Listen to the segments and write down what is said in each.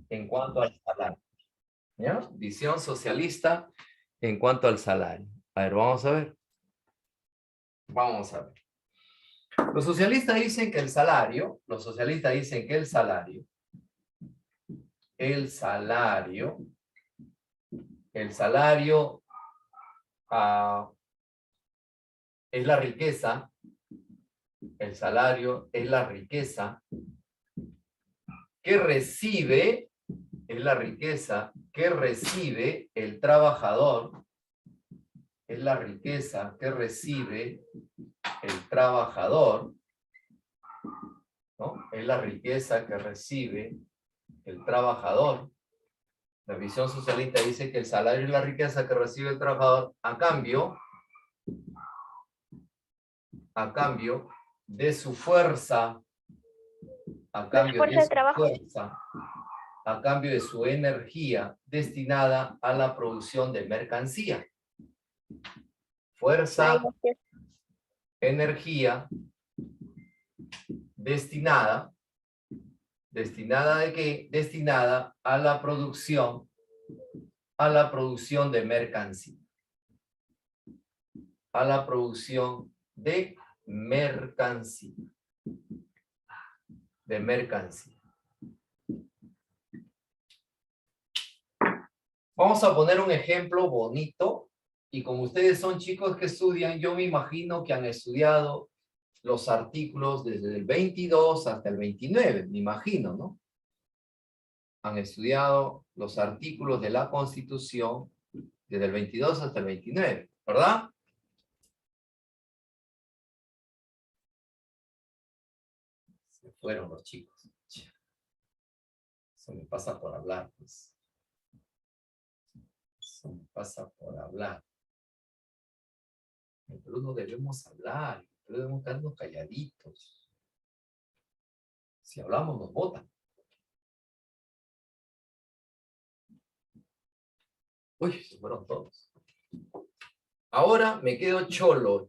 en cuanto al salario. ¿Ya? Visión socialista en cuanto al salario. A ver, vamos a ver. Vamos a ver. Los socialistas dicen que el salario, el salario es la riqueza, el salario es la riqueza que recibe, es la riqueza que recibe el trabajador, es la riqueza que recibe el trabajador, ¿no? Es la riqueza que recibe el trabajador. La visión socialista dice que el salario es la riqueza que recibe el trabajador a cambio de su fuerza, a cambio de su fuerza, a cambio de su energía destinada a la producción de mercancía. Fuerza, energía destinada ¿de qué? Destinada a la producción de mercancía. A la producción de mercancía. De mercancía. Vamos a poner un ejemplo bonito, y como ustedes son chicos que estudian, yo me imagino que han estudiado los artículos desde el 22 hasta el 29, me imagino, ¿no? Han estudiado los artículos de la Constitución desde el 22 hasta el 29, ¿verdad? Se fueron los chicos. Eso me pasa por hablar, pues. Eso me pasa por hablar. Pero no debemos hablar, pero debemos quedarnos calladitos. Si hablamos nos votan. Uy, se fueron todos. Ahora me quedo cholo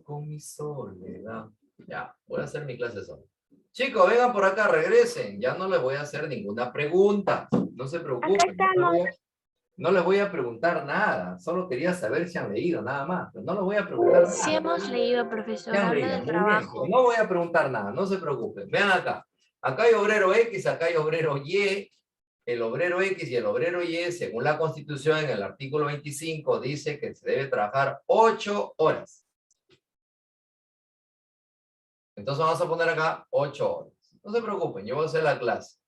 con mi soledad. Ya, voy a hacer mi clase solo. Chicos, vengan por acá, regresen. Ya no les voy a hacer ninguna pregunta. No se preocupen. No les voy a preguntar nada. Solo quería saber si han leído, nada más. Pero no les voy a preguntar nada. Sí hemos leído, profesor. Habla del trabajo. No voy a preguntar nada, no se preocupen. Vean acá. Acá hay obrero X, acá hay obrero Y. El obrero X y el obrero Y, según la Constitución, en el artículo 25, dice que se debe trabajar 8 horas. Entonces vamos a poner acá 8 horas. No se preocupen, yo voy a hacer la clase.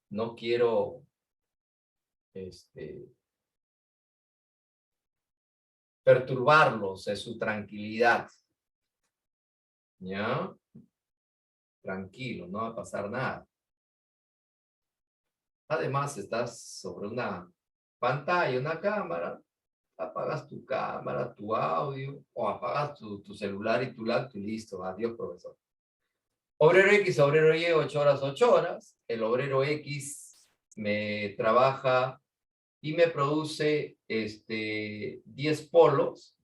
No quiero perturbarlos en su tranquilidad. ¿Ya? Tranquilo, no va a pasar nada. Además, estás sobre una pantalla, una cámara. Apagas tu cámara, tu audio, o apagas tu celular y tu laptop y listo. Adiós, profesor. Obrero X, obrero Y, 8 horas, 8 horas. El obrero X me trabaja y me produce 10 polos.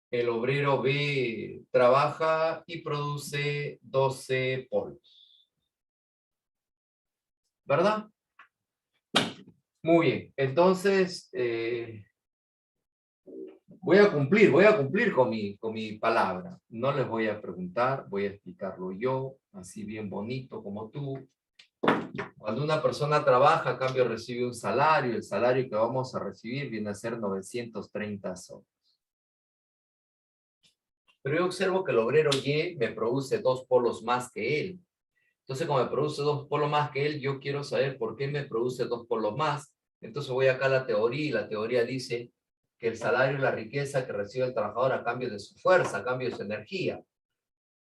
El obrero B trabaja y produce 12 polos. ¿Verdad? Muy bien. Entonces, voy a cumplir con mi palabra. No les voy a preguntar, voy a explicarlo yo, así bien bonito como tú. Cuando una persona trabaja, a cambio recibe un salario. El salario que vamos a recibir viene a ser 930 soles. Pero yo observo que el obrero Y me produce 2 polos más que él. Entonces, como me produce 2 polos más que él, yo quiero saber por qué me produce 2 polos más. Entonces voy acá a la teoría, y la teoría dice que el salario es la riqueza que recibe el trabajador a cambio de su fuerza, a cambio de su energía.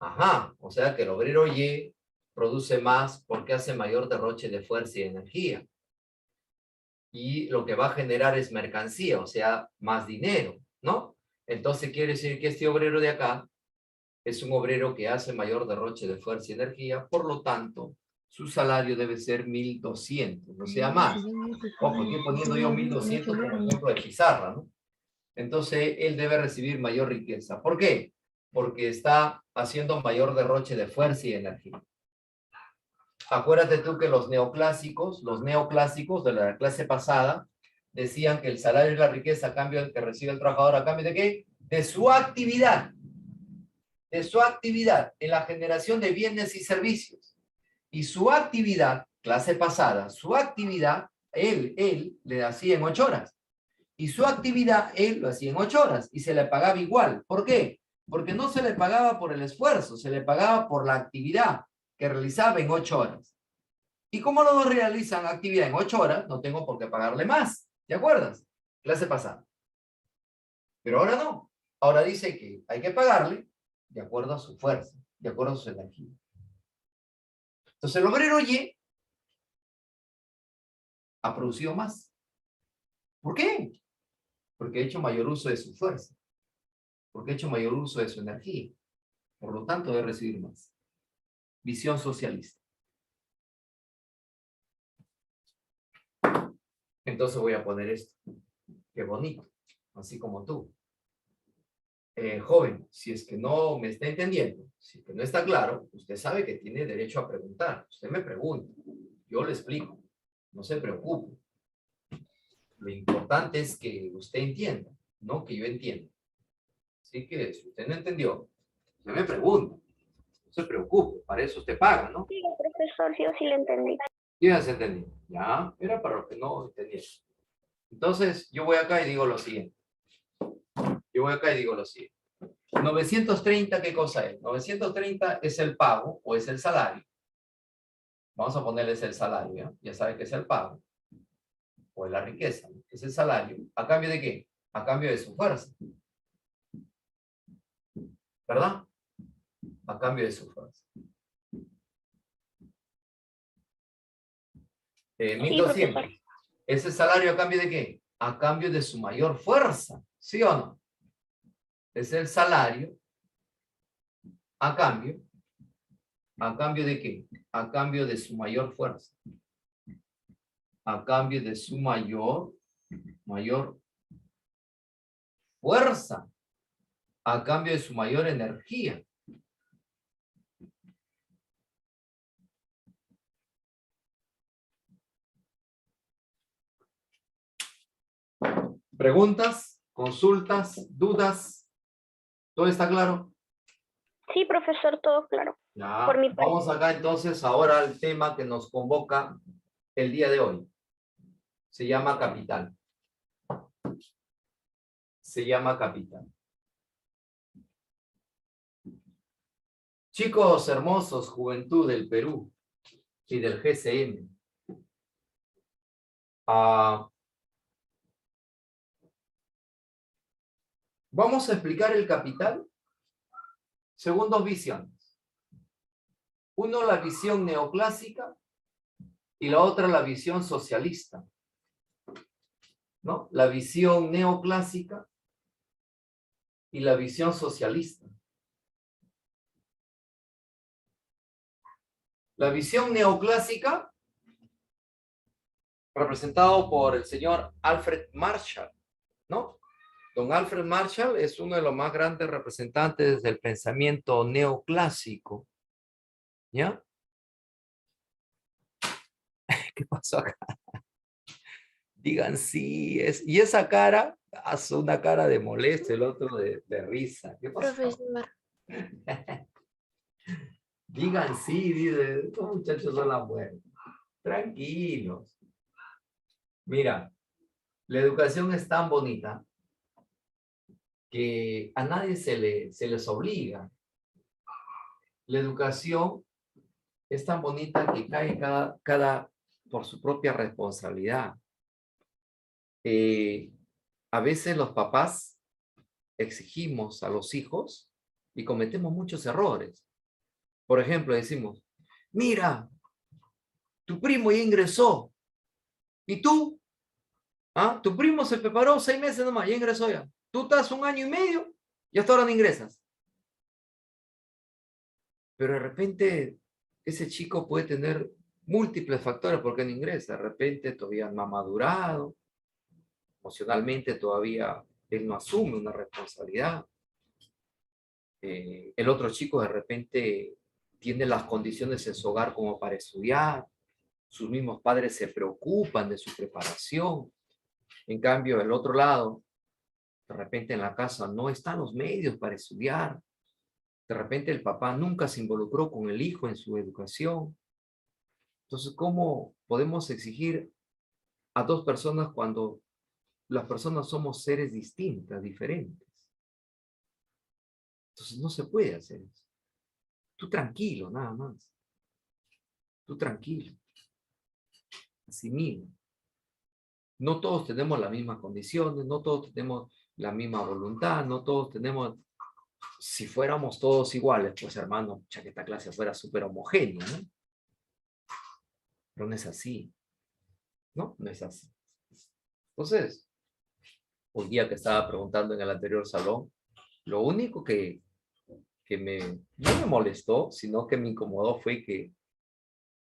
Ajá, o sea que el obrero Y produce más porque hace mayor derroche de fuerza y energía. Y lo que va a generar es mercancía, o sea, más dinero, ¿no? Entonces quiere decir que este obrero de acá es un obrero que hace mayor derroche de fuerza y energía, por lo tanto, su salario debe ser 1.200, o sea, más. Ojo, estoy poniendo yo 1.200 como ejemplo de pizarra, ¿no? Entonces, él debe recibir mayor riqueza. ¿Por qué? Porque está haciendo mayor derroche de fuerza y energía. Acuérdate tú que los neoclásicos de la clase pasada, decían que el salario es la riqueza a cambio del que recibe el trabajador, ¿a cambio de qué? De su actividad. De su actividad en la generación de bienes y servicios. Y su actividad, clase pasada, su actividad, él le hacía en 8 horas. Y su actividad, él lo hacía en 8 horas y se le pagaba igual. ¿Por qué? Porque no se le pagaba por el esfuerzo, se le pagaba por la actividad que realizaba en 8 horas. Y como no realizan actividad en 8 horas, no tengo por qué pagarle más. ¿Te acuerdas? Clase pasada. Pero ahora no. Ahora dice que hay que pagarle de acuerdo a su fuerza, de acuerdo a su energía. Entonces el obrero Y ha producido más. ¿Por qué? Porque ha hecho mayor uso de su fuerza. Porque ha hecho mayor uso de su energía. Por lo tanto, debe recibir más. Visión socialista. Entonces voy a poner esto. Qué bonito. Así como tú. Joven, si es que no me está entendiendo, si es que no está claro, usted sabe que tiene derecho a preguntar. Usted me pregunta. Yo le explico. No se preocupe. Lo importante es que usted entienda, no que yo entienda. Así que si usted no entendió, usted me pregunta. No se preocupe, para eso usted paga, ¿no? Sí, profesor, yo sí lo entendí. ¿Sí ya se entendió? Ya, era para los que no entendieron. Entonces, yo voy acá y digo lo siguiente. 930, ¿qué cosa es? 930 es el pago o es el salario. Vamos a ponerles el salario, ¿ya? Ya sabe que es el pago. O es la riqueza, ¿no? Es el salario. ¿A cambio de qué? A cambio de su fuerza. ¿Verdad? A cambio de su fuerza. 1200. ¿Ese salario a cambio de qué? A cambio de su mayor fuerza. ¿Sí o no? Es el salario a cambio. ¿A cambio de qué? A cambio de su mayor fuerza. A cambio de su mayor fuerza. A cambio de su mayor energía. ¿Preguntas? ¿Consultas? ¿Dudas? ¿Todo está claro? Sí, profesor, todo claro. Ya. Por mi parte. Vamos acá entonces ahora al tema que nos convoca el día de hoy. Se llama capital. Se llama capital. Chicos hermosos, juventud del Perú y del GCM. Vamos a explicar el capital según 2 visiones. Uno, la visión neoclásica y la otra, la visión socialista. ¿No? La visión neoclásica y la visión socialista. La visión neoclásica, representado por el señor Alfred Marshall, ¿no? Don Alfred Marshall es uno de los más grandes representantes del pensamiento neoclásico. ¿Ya? ¿Qué pasó acá? Digan sí. Y esa cara, hace una cara de molestia, el otro de risa. ¿Qué pasó? Profesor. Digan sí, dice, estos muchachos son las buenas. Tranquilos. Mira, la educación es tan bonita que a nadie se les obliga. La educación es tan bonita que cae cada por su propia responsabilidad. A veces los papás exigimos a los hijos y cometemos muchos errores. Por ejemplo, decimos, mira, tu primo ya ingresó. ¿Y tú? ¿Ah? Tu primo se preparó 6 meses nomás, ya ingresó ya. Tú estás 1 año y medio y hasta ahora no ingresas. Pero de repente ese chico puede tener múltiples factores por qué no ingresa. De repente todavía no ha madurado, emocionalmente todavía él no asume una responsabilidad. El otro chico de repente tiene las condiciones en su hogar como para estudiar, sus mismos padres se preocupan de su preparación. En cambio, del otro lado, de repente en la casa no están los medios para estudiar. De repente el papá nunca se involucró con el hijo en su educación. Entonces, ¿cómo podemos exigir a dos personas cuando las personas somos seres distintas, diferentes? Entonces no se puede hacer eso. Tú tranquilo, nada más. Tú tranquilo. Así mismo. No todos tenemos las mismas condiciones, no todos tenemos la misma voluntad, no todos tenemos... Si fuéramos todos iguales, pues hermano, ya que esta clase fuera súper homogénea, ¿no? Pero no es así, ¿no? No es así. Entonces, un día que estaba preguntando en el anterior salón, lo único que no me molestó, sino que me incomodó fue que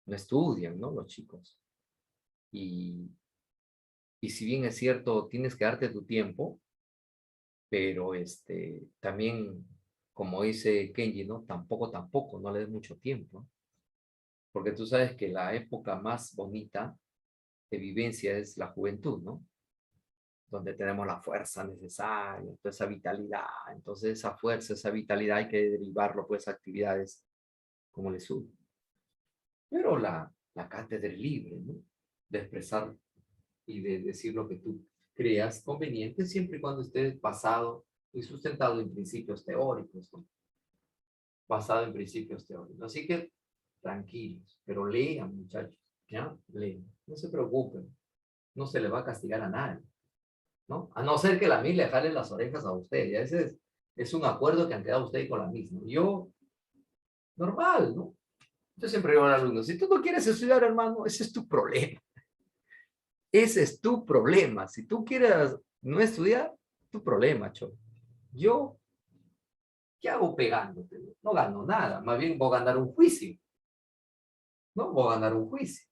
no estudian, ¿no? Los chicos. Y si bien es cierto, tienes que darte tu tiempo, pero también, como dice Kenji, ¿no? Tampoco, no le des mucho tiempo. Porque tú sabes que la época más bonita de vivencia es la juventud, ¿no? Donde tenemos la fuerza necesaria, toda esa vitalidad. Entonces esa fuerza, esa vitalidad hay que derivarlo pues a actividades como el sur. Pero la cátedra es libre, ¿no? De expresar y de decir lo que tú creas conveniente, siempre y cuando esté basado y sustentado en principios teóricos, ¿no? Basado en principios teóricos. Así que tranquilos, pero lean, muchachos, ¿ya? Lean. No se preocupen, no se le va a castigar a nadie, ¿no? A no ser que la MIS le jale las orejas a usted, ya ese es un acuerdo que han quedado usted con la MIS, ¿no? Yo, normal, ¿no? Yo siempre digo al alumno, si tú no quieres estudiar, hermano, ese es tu problema. Ese es tu problema. Si tú quieres no estudiar, tu problema, cholo. Yo, ¿qué hago pegándote? No gano nada. Más bien voy a ganar un juicio. ¿No? Voy a ganar un juicio.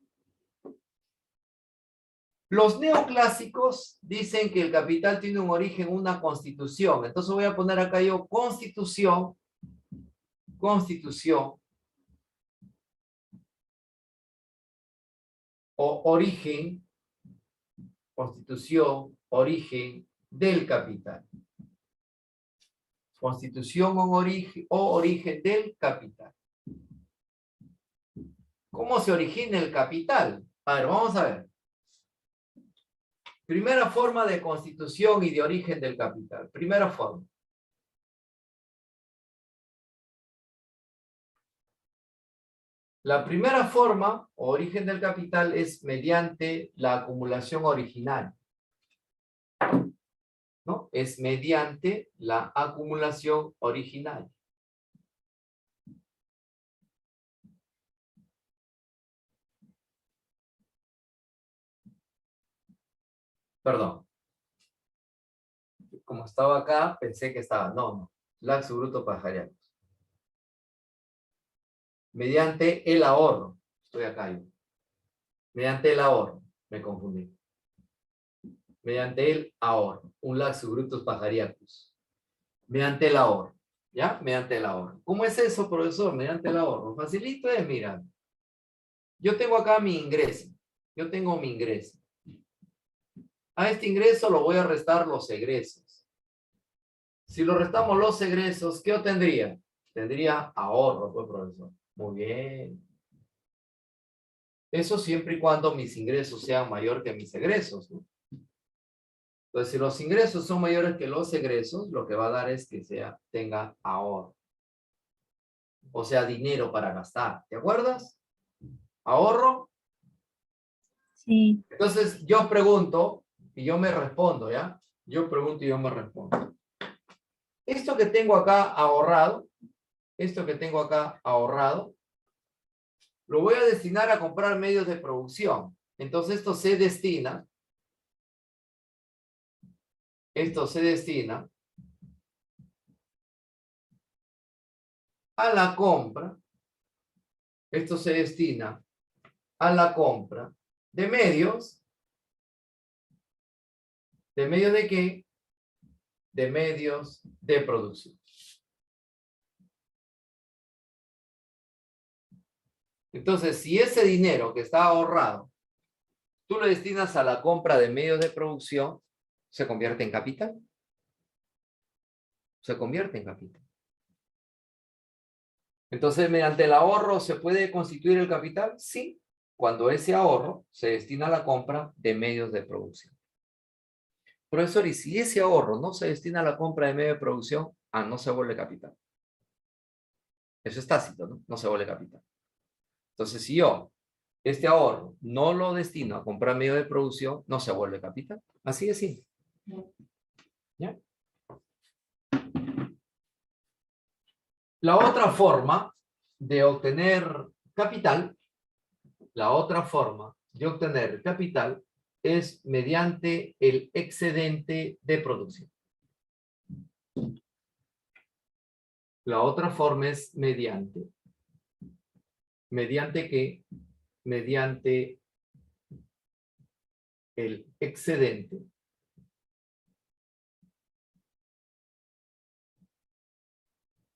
Los neoclásicos dicen que el capital tiene un origen, una constitución. Entonces voy a poner acá yo constitución, o origen, constitución, origen del capital. Constitución o origen del capital. ¿Cómo se origina el capital? A ver, vamos a ver. Primera forma de constitución y de origen del capital. Primera forma. La primera forma, o origen del capital, es mediante la acumulación original. ¿No? Es mediante la acumulación original. Perdón. Como estaba acá, pensé que estaba. No. Laxo bruto pajariano. Mediante el ahorro. Estoy acá yo. Mediante el ahorro. Me confundí. Mediante el ahorro. Un laxo brutus pajariacus. Mediante el ahorro. ¿Ya? Mediante el ahorro. ¿Cómo es eso, profesor? Mediante el ahorro. Facilito es, mira. Yo tengo acá mi ingreso. Yo tengo mi ingreso. A este ingreso lo voy a restar los egresos. Si lo restamos los egresos, ¿qué obtendría? Tendría ahorro, pues, profesor. Muy bien. Eso siempre y cuando mis ingresos sean mayor que mis egresos, ¿no? Entonces, si los ingresos son mayores que los egresos, lo que va a dar es que tenga ahorro. O sea, dinero para gastar. ¿Te acuerdas? Ahorro. Sí. Entonces, yo pregunto y yo me respondo, ¿ya? Yo pregunto y yo me respondo. Esto que tengo acá ahorrado, lo voy a destinar a comprar medios de producción. Entonces, esto se destina a la compra. Esto se destina a la compra de medios. ¿De medios de qué? De medios de producción. Entonces, si ese dinero que está ahorrado, tú lo destinas a la compra de medios de producción, ¿se convierte en capital? Se convierte en capital. Entonces, ¿mediante el ahorro se puede constituir el capital? Sí, cuando ese ahorro se destina a la compra de medios de producción. Profesor, ¿y si ese ahorro no se destina a la compra de medios de producción? No se vuelve capital. Eso es tácito, ¿no? No se vuelve capital. Entonces, si yo este ahorro no lo destino a comprar medios de producción, no se vuelve capital. Así de simple. ¿Ya? La otra forma de obtener capital, es mediante el excedente de producción. La otra forma es mediante. ¿Mediante qué? Mediante el excedente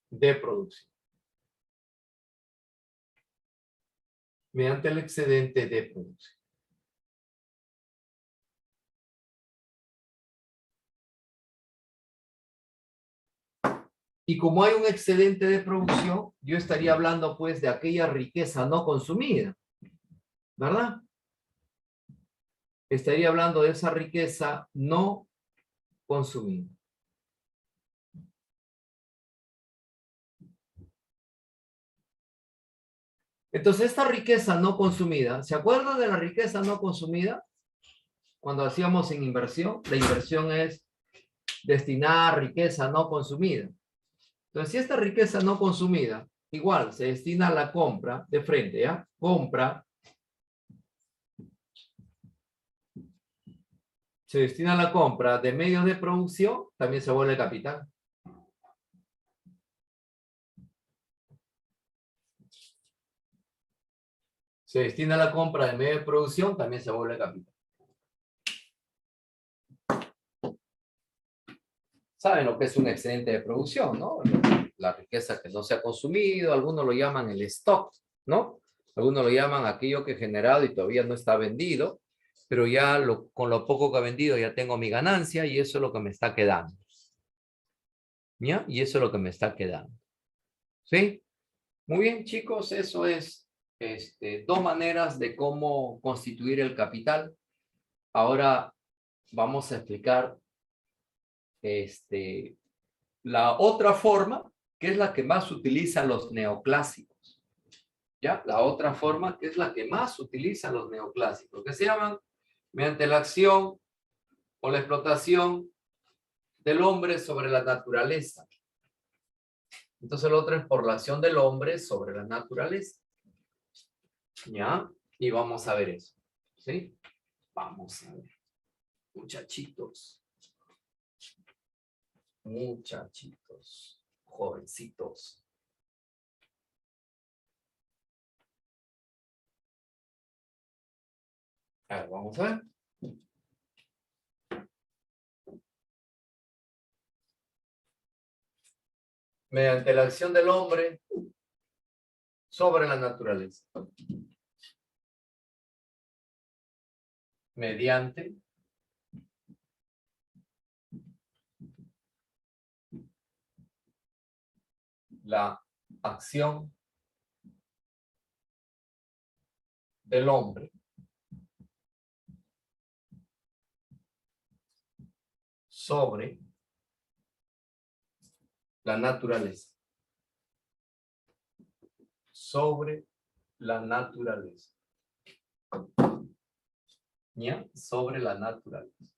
de producción. Mediante el excedente de producción. Y como hay un excedente de producción, yo estaría hablando pues de aquella riqueza no consumida, ¿verdad? Estaría hablando de esa riqueza no consumida. Entonces, esta riqueza no consumida, ¿se acuerdan de la riqueza no consumida? Cuando hacíamos en inversión, la inversión es destinar riqueza no consumida. Entonces, si esta riqueza no consumida, igual se destina a la compra de frente, ¿ya? Compra. Se destina a la compra de medios de producción, también se vuelve capital. Se destina a la compra de medios de producción, también se vuelve capital. Saben lo que es un excedente de producción, ¿no? La riqueza que no se ha consumido, algunos lo llaman el stock, ¿no? Algunos lo llaman aquello que he generado y todavía no está vendido, pero ya con lo poco que he vendido ya tengo mi ganancia y eso es lo que me está quedando. ¿Ya? Y eso es lo que me está quedando. ¿Sí? Muy bien, chicos, eso es dos maneras de cómo constituir el capital. Ahora vamos a explicar la otra forma, que es la que más utilizan los neoclásicos. ¿Ya? La otra forma, que es la que más utilizan los neoclásicos, que se llaman mediante la acción o la explotación del hombre sobre la naturaleza. Entonces el otro es por la acción del hombre sobre la naturaleza. ¿Ya? Y vamos a ver eso. ¿Sí? Vamos a ver. Muchachitos. Muchachitos. Jovencitos. A ver, vamos a ver. Mediante la acción del hombre sobre la naturaleza. Mediante la acción del hombre sobre la naturaleza. Sobre la naturaleza. ¿Ya? Sobre la naturaleza.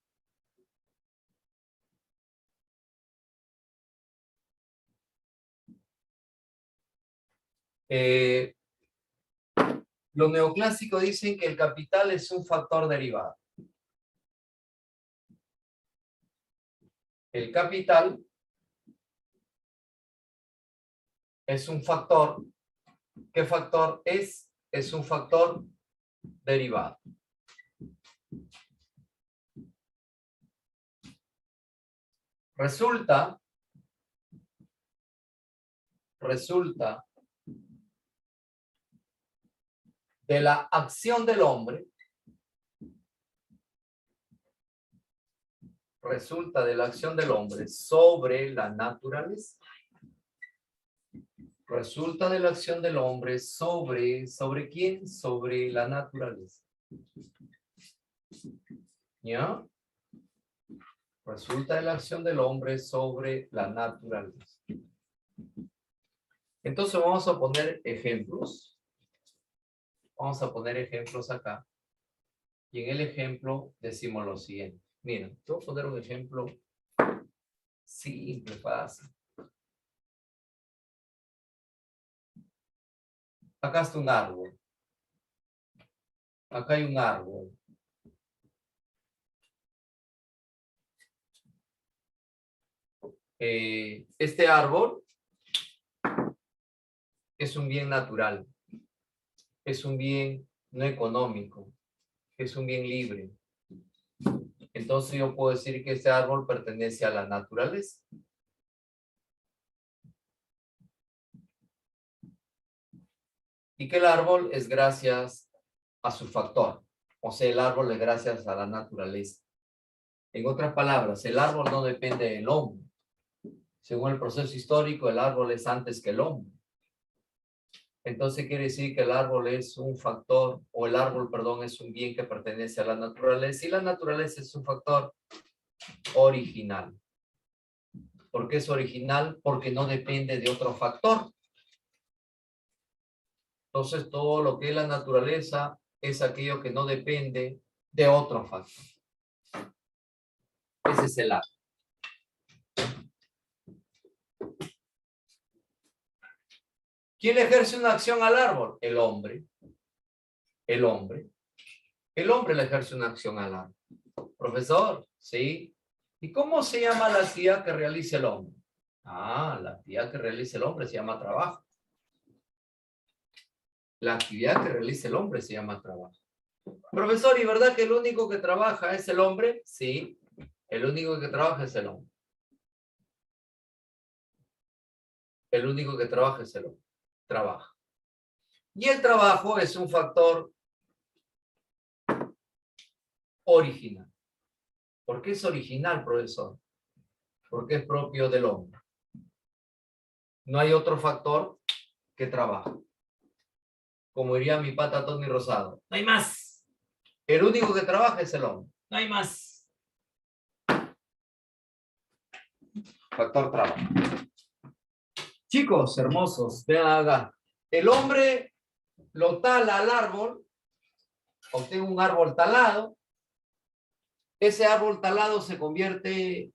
Los neoclásicos dicen que el capital es un factor derivado. El capital es un factor. ¿Qué factor es? Es un factor derivado. Resulta de la acción del hombre, resulta de la acción del hombre sobre la naturaleza. Resulta de la acción del hombre ¿sobre quién? Sobre la naturaleza. ¿Ya? Resulta de la acción del hombre sobre la naturaleza. Entonces vamos a poner ejemplos. Vamos a poner ejemplos acá. Y en el ejemplo decimos lo siguiente. Miren, te voy a poner un ejemplo simple, fácil. Acá está un árbol. Acá hay un árbol. Este árbol es un bien natural. Es un bien no económico. Es un bien libre. Entonces yo puedo decir que este árbol pertenece a la naturaleza. Y que el árbol es gracias a su factor. O sea, el árbol es gracias a la naturaleza. En otras palabras, el árbol no depende del hombre. Según el proceso histórico, el árbol es antes que el hombre. Entonces quiere decir que el árbol es un factor, o el árbol, perdón, es un bien que pertenece a la naturaleza, y la naturaleza es un factor original. ¿Por qué es original? Porque no depende de otro factor. Entonces todo lo que es la naturaleza es aquello que no depende de otro factor. Ese es el árbol. ¿Quién le ejerce una acción al árbol? El hombre. El hombre. El hombre le ejerce una acción al árbol. Profesor, ¿sí? ¿Y cómo se llama la actividad que realiza el hombre? Ah, la actividad que realiza el hombre se llama trabajo. La actividad que realiza el hombre se llama trabajo. Profesor, ¿y verdad que el único que trabaja es el hombre? Sí, el único que trabaja es el hombre. El único que trabaja es el hombre. Trabaja. Y el trabajo es un factor original. ¿Por qué es original, profesor? Porque es propio del hombre. No hay otro factor que trabaja. Como diría mi pata Tony Rosado, no hay más. El único que trabaja es el hombre. No hay más. Factor trabajo. Chicos hermosos, vean acá. El hombre lo tala al árbol, obtiene un árbol talado. Ese árbol talado se convierte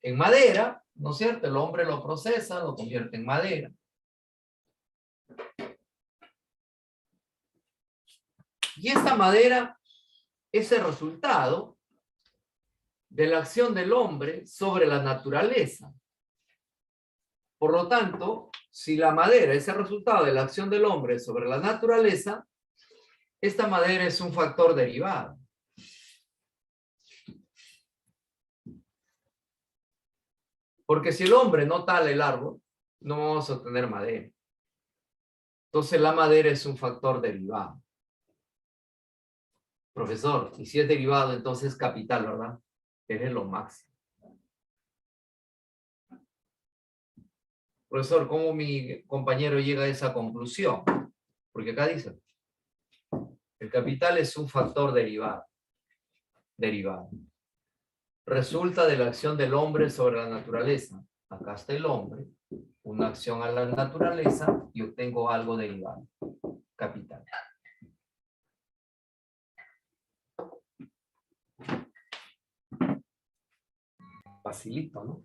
en madera, ¿no es cierto? El hombre lo procesa, lo convierte en madera. Y esta madera es el resultado de la acción del hombre sobre la naturaleza. Por lo tanto, si la madera es el resultado de la acción del hombre sobre la naturaleza, esta madera es un factor derivado. Porque si el hombre no tala el árbol, no vamos a obtener madera. Entonces la madera es un factor derivado. Profesor, y si es derivado, entonces es capital, ¿verdad? Es lo máximo. Profesor, ¿cómo mi compañero llega a esa conclusión? Porque acá dice, el capital es un factor derivado. Derivado. Resulta de la acción del hombre sobre la naturaleza. Acá está el hombre, una acción a la naturaleza y obtengo algo derivado. Capital. Facilito, ¿no?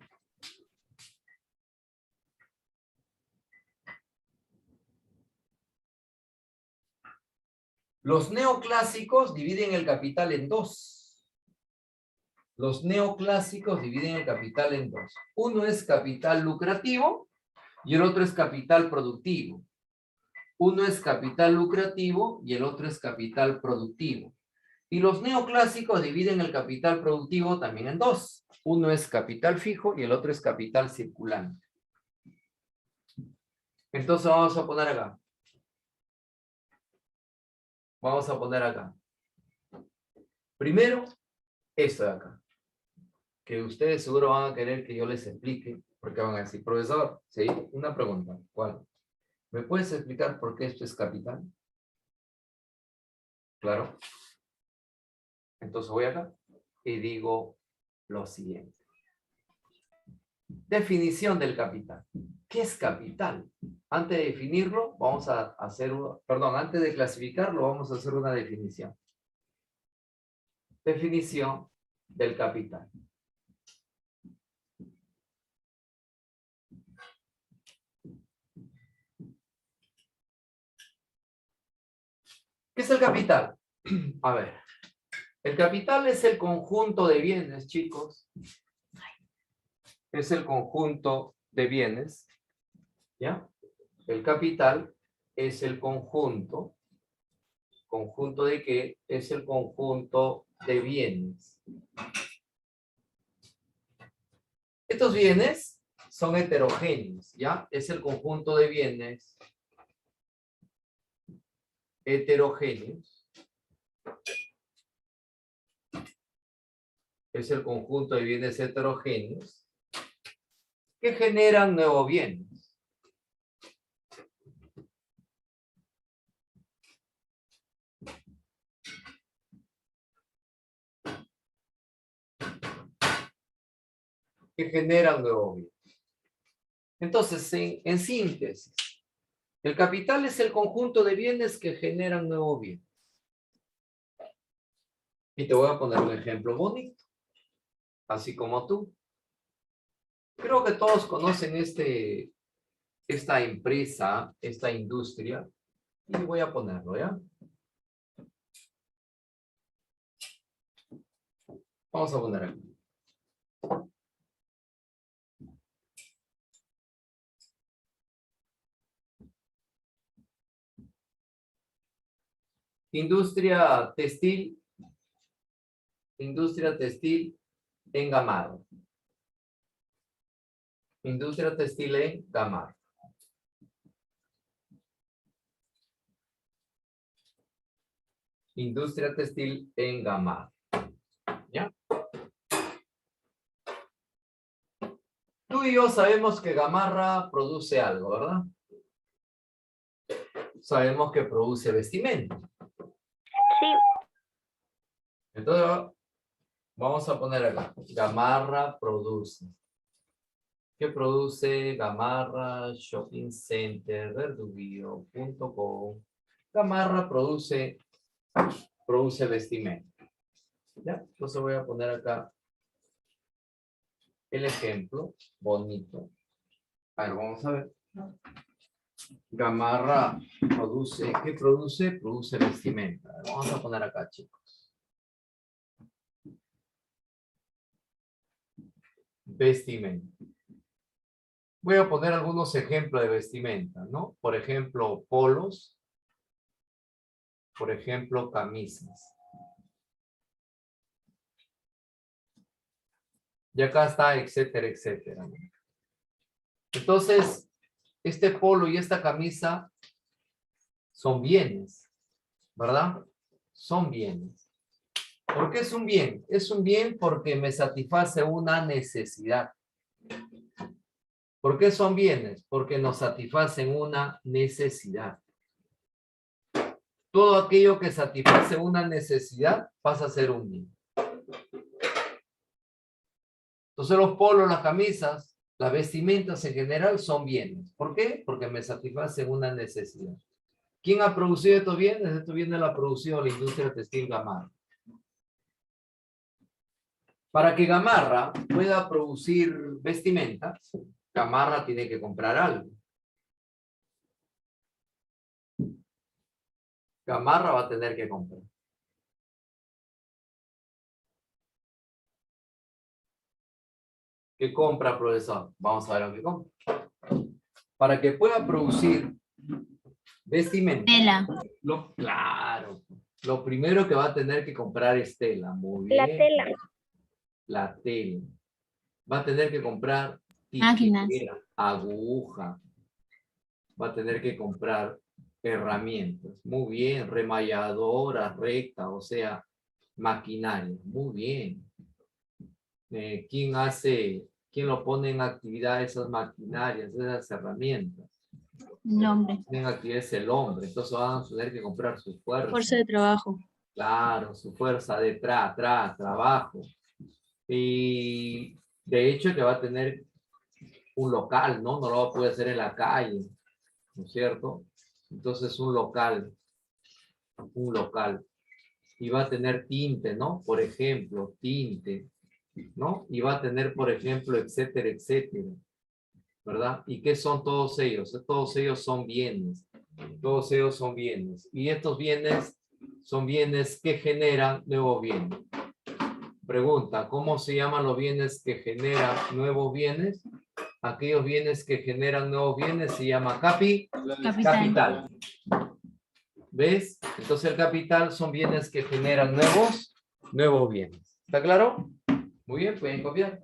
Los neoclásicos dividen el capital en dos. Los neoclásicos dividen el capital en dos. Uno es capital lucrativo y el otro es capital productivo. Uno es capital lucrativo y el otro es capital productivo. Y los neoclásicos dividen el capital productivo también en dos. Uno es capital fijo y el otro es capital circulante. Entonces vamos a poner acá. Vamos a poner acá. Primero, esto de acá. Que ustedes seguro van a querer que yo les explique, porque van a decir, profesor, ¿sí? Una pregunta. ¿Cuál? ¿Me puedes explicar por qué esto es capital? Claro. Entonces voy acá y digo lo siguiente. Definición del capital. ¿Qué es capital? Antes de definirlo, vamos a hacer, antes de clasificarlo, vamos a hacer una definición. Definición del capital. ¿Qué es el capital? A ver. El capital es el conjunto de bienes, chicos. Es el conjunto de bienes. ¿Ya? El capital es el conjunto. ¿Conjunto de qué? Es el conjunto de bienes. Estos bienes son heterogéneos, ¿ya? Es el conjunto de bienes heterogéneos. Es el conjunto de bienes heterogéneos que generan nuevos bienes. Que generan nuevos bienes. Entonces, en síntesis, el capital es el conjunto de bienes que generan nuevos bienes. Y te voy a poner un ejemplo bonito, así como tú. Creo que todos conocen esta empresa, esta industria, y voy a ponerlo, ¿ya? Vamos a poner aquí. Industria textil en Gamarra. Industria textil en Gamarra. Industria textil en Gamarra. ¿Ya? Tú y yo sabemos que Gamarra produce algo, ¿verdad? Sabemos que produce vestimenta. Sí, Entonces, vamos a poner acá. Gamarra produce. ¿Qué produce? Gamarra, Shopping Center, Verduguío.com. Gamarra produce vestimenta. ¿Ya? Entonces voy a poner acá el ejemplo bonito. A ver, vamos a ver. Gamarra produce, ¿qué produce? Produce vestimenta. Vamos a poner acá, chicos. Vestimenta. Voy a poner algunos ejemplos de vestimenta, ¿no? Por ejemplo, polos. Por ejemplo, camisas. Y acá está, etcétera, etcétera. Entonces, este polo y esta camisa son bienes, ¿verdad? Son bienes. ¿Por qué es un bien? Es un bien porque me satisface una necesidad. ¿Por qué son bienes? Porque nos satisfacen una necesidad. Todo aquello que satisface una necesidad pasa a ser un bien. Entonces los polos, las camisas, las vestimentas en general son bienes. ¿Por qué? Porque me satisfacen una necesidad. ¿Quién ha producido estos bienes? Estos bienes los ha producido la industria textil Gamarra. Para que Gamarra pueda producir vestimentas, Gamarra tiene que comprar algo. Gamarra va a tener que comprar. ¿Qué compra, profesor? Vamos a ver lo que compra. Para que pueda producir vestimenta. Tela. Claro. Lo primero que va a tener que comprar es tela. Muy bien. la tela. La tela. Va a tener que comprar Máquinas. tijera, aguja. Va a tener que comprar Herramientas. Muy bien. Remalladoras, recta, o sea, maquinaria. Muy bien. ¿Quién lo pone en actividad esas maquinarias, esas herramientas? El hombre. En actividad es el hombre, entonces van a tener que comprar su fuerza. Fuerza de trabajo. Claro, su fuerza de trabajo. Y de hecho que va a tener un local, ¿no? No lo va a poder hacer en la calle, ¿no es cierto? Entonces un local. Y va a tener tinte, ¿no? Por ejemplo, tinte, ¿no? Y va a tener, por ejemplo, etcétera, etcétera, ¿verdad? ¿Y qué son todos ellos? Todos ellos son bienes. Todos ellos son bienes. Y estos bienes son bienes que generan nuevos bienes. Pregunta, ¿cómo se llaman los bienes que generan nuevos bienes? Aquellos bienes que generan nuevos bienes se llama capital. ¿Ves? Entonces el capital son bienes que generan nuevos bienes. ¿Está claro? Muy bien, pueden copiar.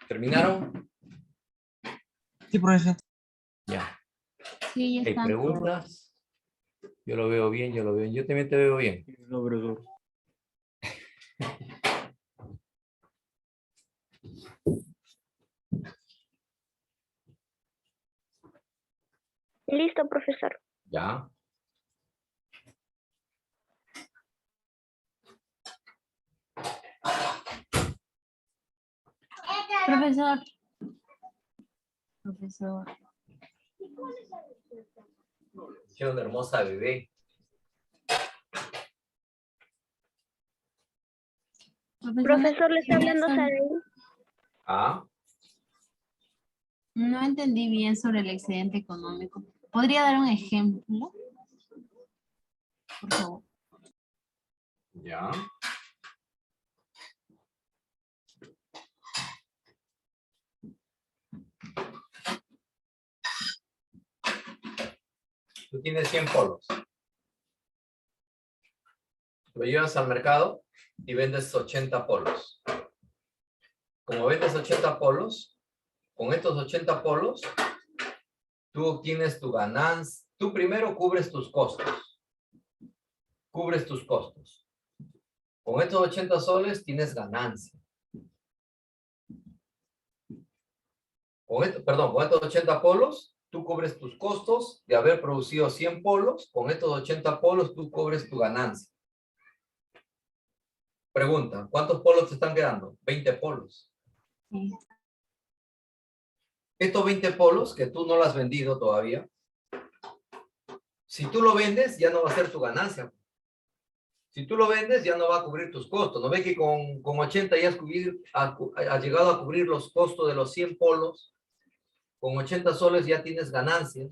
¿Terminaron? Sí, profesor. Ya. Sí, ya ¿Hay está. preguntas? Yo lo veo bien, yo lo veo bien. Yo también te veo bien. No, profesor. Listo, profesor. Ya. Profesor. Profesor. Qué una hermosa bebé. Profesor, le está hablando Saraí. Ah, No entendí bien sobre el excedente económico. ¿Podría dar un ejemplo? Por favor. ya. Tú tienes 100 polos. Lo llevas al mercado y vendes 80 polos. Como vendes 80 polos, con estos 80 polos, tú obtienes tu ganancia. Tú primero cubres tus costos. Cubres tus costos. Con estos 80 soles tienes ganancia. Con estos 80 polos, tú cubres tus costos de haber producido 100 polos. Con estos 80 polos, tú cubres tu ganancia. Pregunta, ¿cuántos polos te están quedando? 20 polos. Sí. Estos 20 polos que tú no lo has vendido todavía, si tú lo vendes, ya no va a ser tu ganancia. Si tú lo vendes, ya no va a cubrir tus costos. ¿No ves que con 80 ya has llegado a cubrir los costos de los 100 polos? Con 80 soles ya tienes ganancias.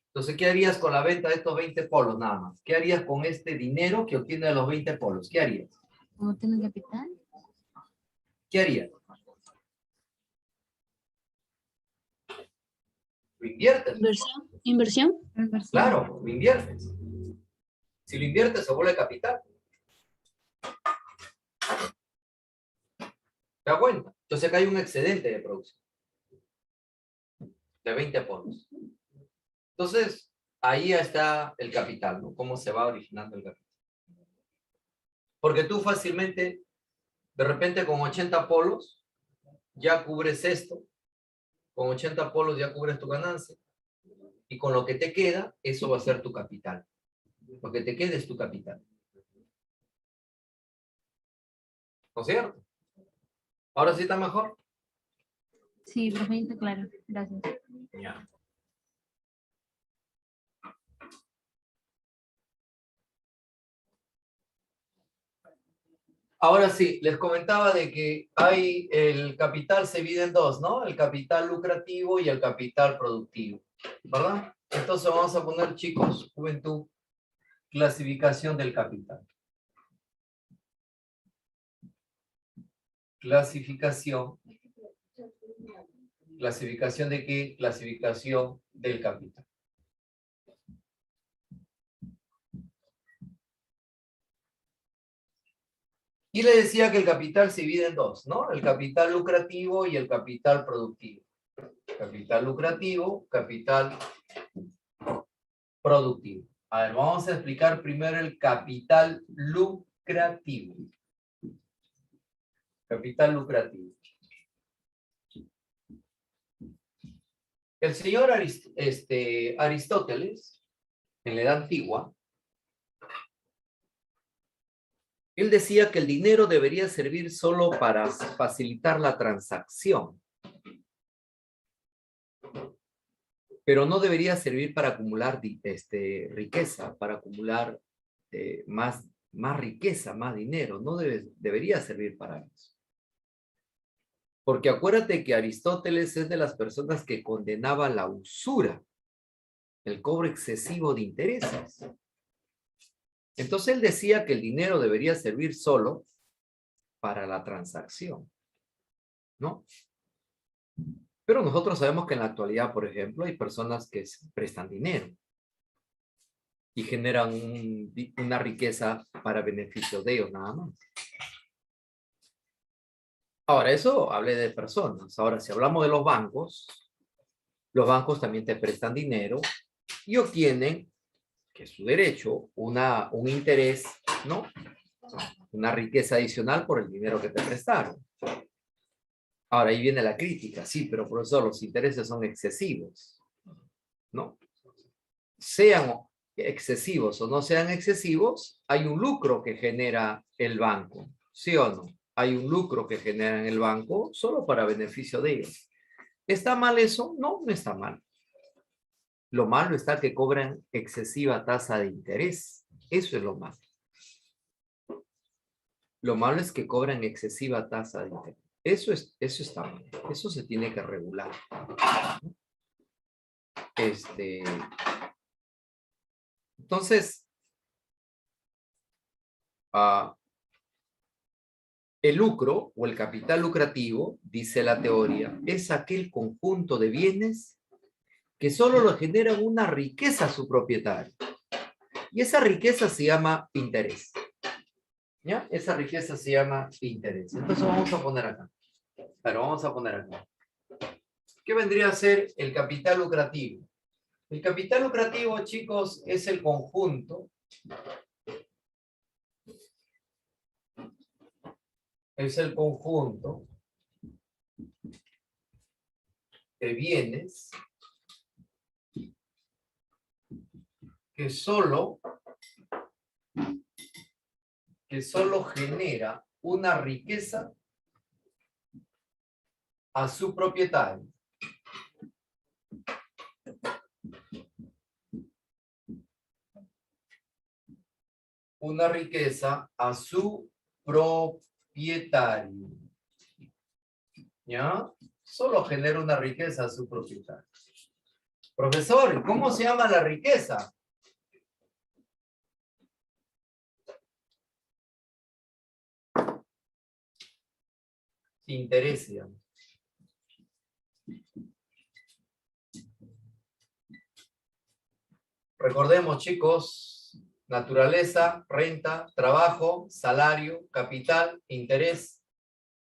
Entonces, ¿qué harías con la venta de estos 20 polos nada más? ¿Qué harías con este dinero que obtienes de los 20 polos? ¿Qué harías? ¿Cómo tiene capital? ¿Qué harías? Lo inviertes. Inversión. Claro, lo inviertes. Si lo inviertes, se vuelve capital. ¿Te das cuenta? Entonces acá hay un excedente de producción de 20 polos. Entonces, ahí está el capital, ¿no? Cómo se va originando el capital. Porque tú fácilmente, de repente con 80 polos, ya cubres esto. Con 80 polos ya cubres tu ganancia. Y con lo que te queda, eso va a ser tu capital. Lo que te queda es tu capital. ¿No es cierto? Ahora sí está mejor. Sí, profesor, claro. Gracias. Ya. Ahora sí, les comentaba de que hay el capital se divide en dos, ¿no? El capital lucrativo y el capital productivo, ¿verdad? Entonces vamos a poner, chicos, juventud, clasificación del capital. Clasificación. ¿Clasificación de qué? Clasificación del capital. Y le decía que el capital se divide en dos, ¿no? El capital lucrativo y el capital productivo. Capital lucrativo, capital productivo. A ver, vamos a explicar primero el capital lucrativo. Capital lucrativo. El señor Aristóteles, en la Edad Antigua, él decía que el dinero debería servir solo para facilitar la transacción, pero no debería servir para acumular riqueza, para acumular más riqueza, más dinero. No debería servir para eso. Porque acuérdate que Aristóteles es de las personas que condenaba la usura, el cobro excesivo de intereses. Entonces él decía que el dinero debería servir solo para la transacción, ¿no? Pero nosotros sabemos que en la actualidad, por ejemplo, hay personas que prestan dinero y generan una riqueza para beneficio de ellos nada más. Ahora, eso hablé de personas. Ahora, si hablamos de los bancos también te prestan dinero y obtienen, que es su derecho, un interés, ¿no? Una riqueza adicional por el dinero que te prestaron. Ahora, ahí viene la crítica. Sí, pero profesor, los intereses son excesivos, ¿no? Sean excesivos o no sean excesivos, hay un lucro que genera el banco, ¿sí o no? Hay un lucro que genera en el banco solo para beneficio de ellos. ¿Está mal eso? No, no está mal. Lo malo está que cobran excesiva tasa de interés. Eso es lo malo. Lo malo es que cobran excesiva tasa de interés. Eso está mal. Eso se tiene que regular. Entonces, el lucro o el capital lucrativo, dice la teoría, es aquel conjunto de bienes que solo lo generan una riqueza a su propietario. Y esa riqueza se llama interés. ¿Ya? Esa riqueza se llama interés. Entonces vamos a poner acá. Claro, vamos a poner acá. ¿Qué vendría a ser el capital lucrativo? El capital lucrativo, chicos, es el conjunto de bienes que solo genera una riqueza a su propietario. Una riqueza a su propietario. ¿Ya? Solo genera una riqueza a su propietario. Profesor, ¿cómo se llama la riqueza? Interés, digamos. Recordemos, chicos, naturaleza, renta, trabajo, salario, capital, interés,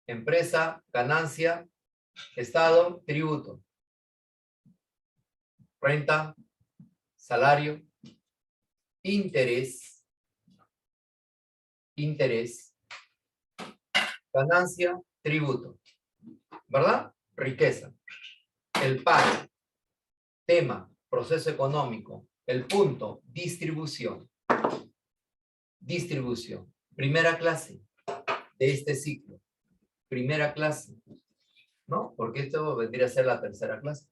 empresa, ganancia, estado, tributo. Renta, salario, interés, ganancia, tributo. ¿Verdad? Riqueza. El pago, tema, proceso económico. El punto, distribución. Distribución. Primera clase de este ciclo. Primera clase. ¿no? Porque esto vendría a ser la tercera clase.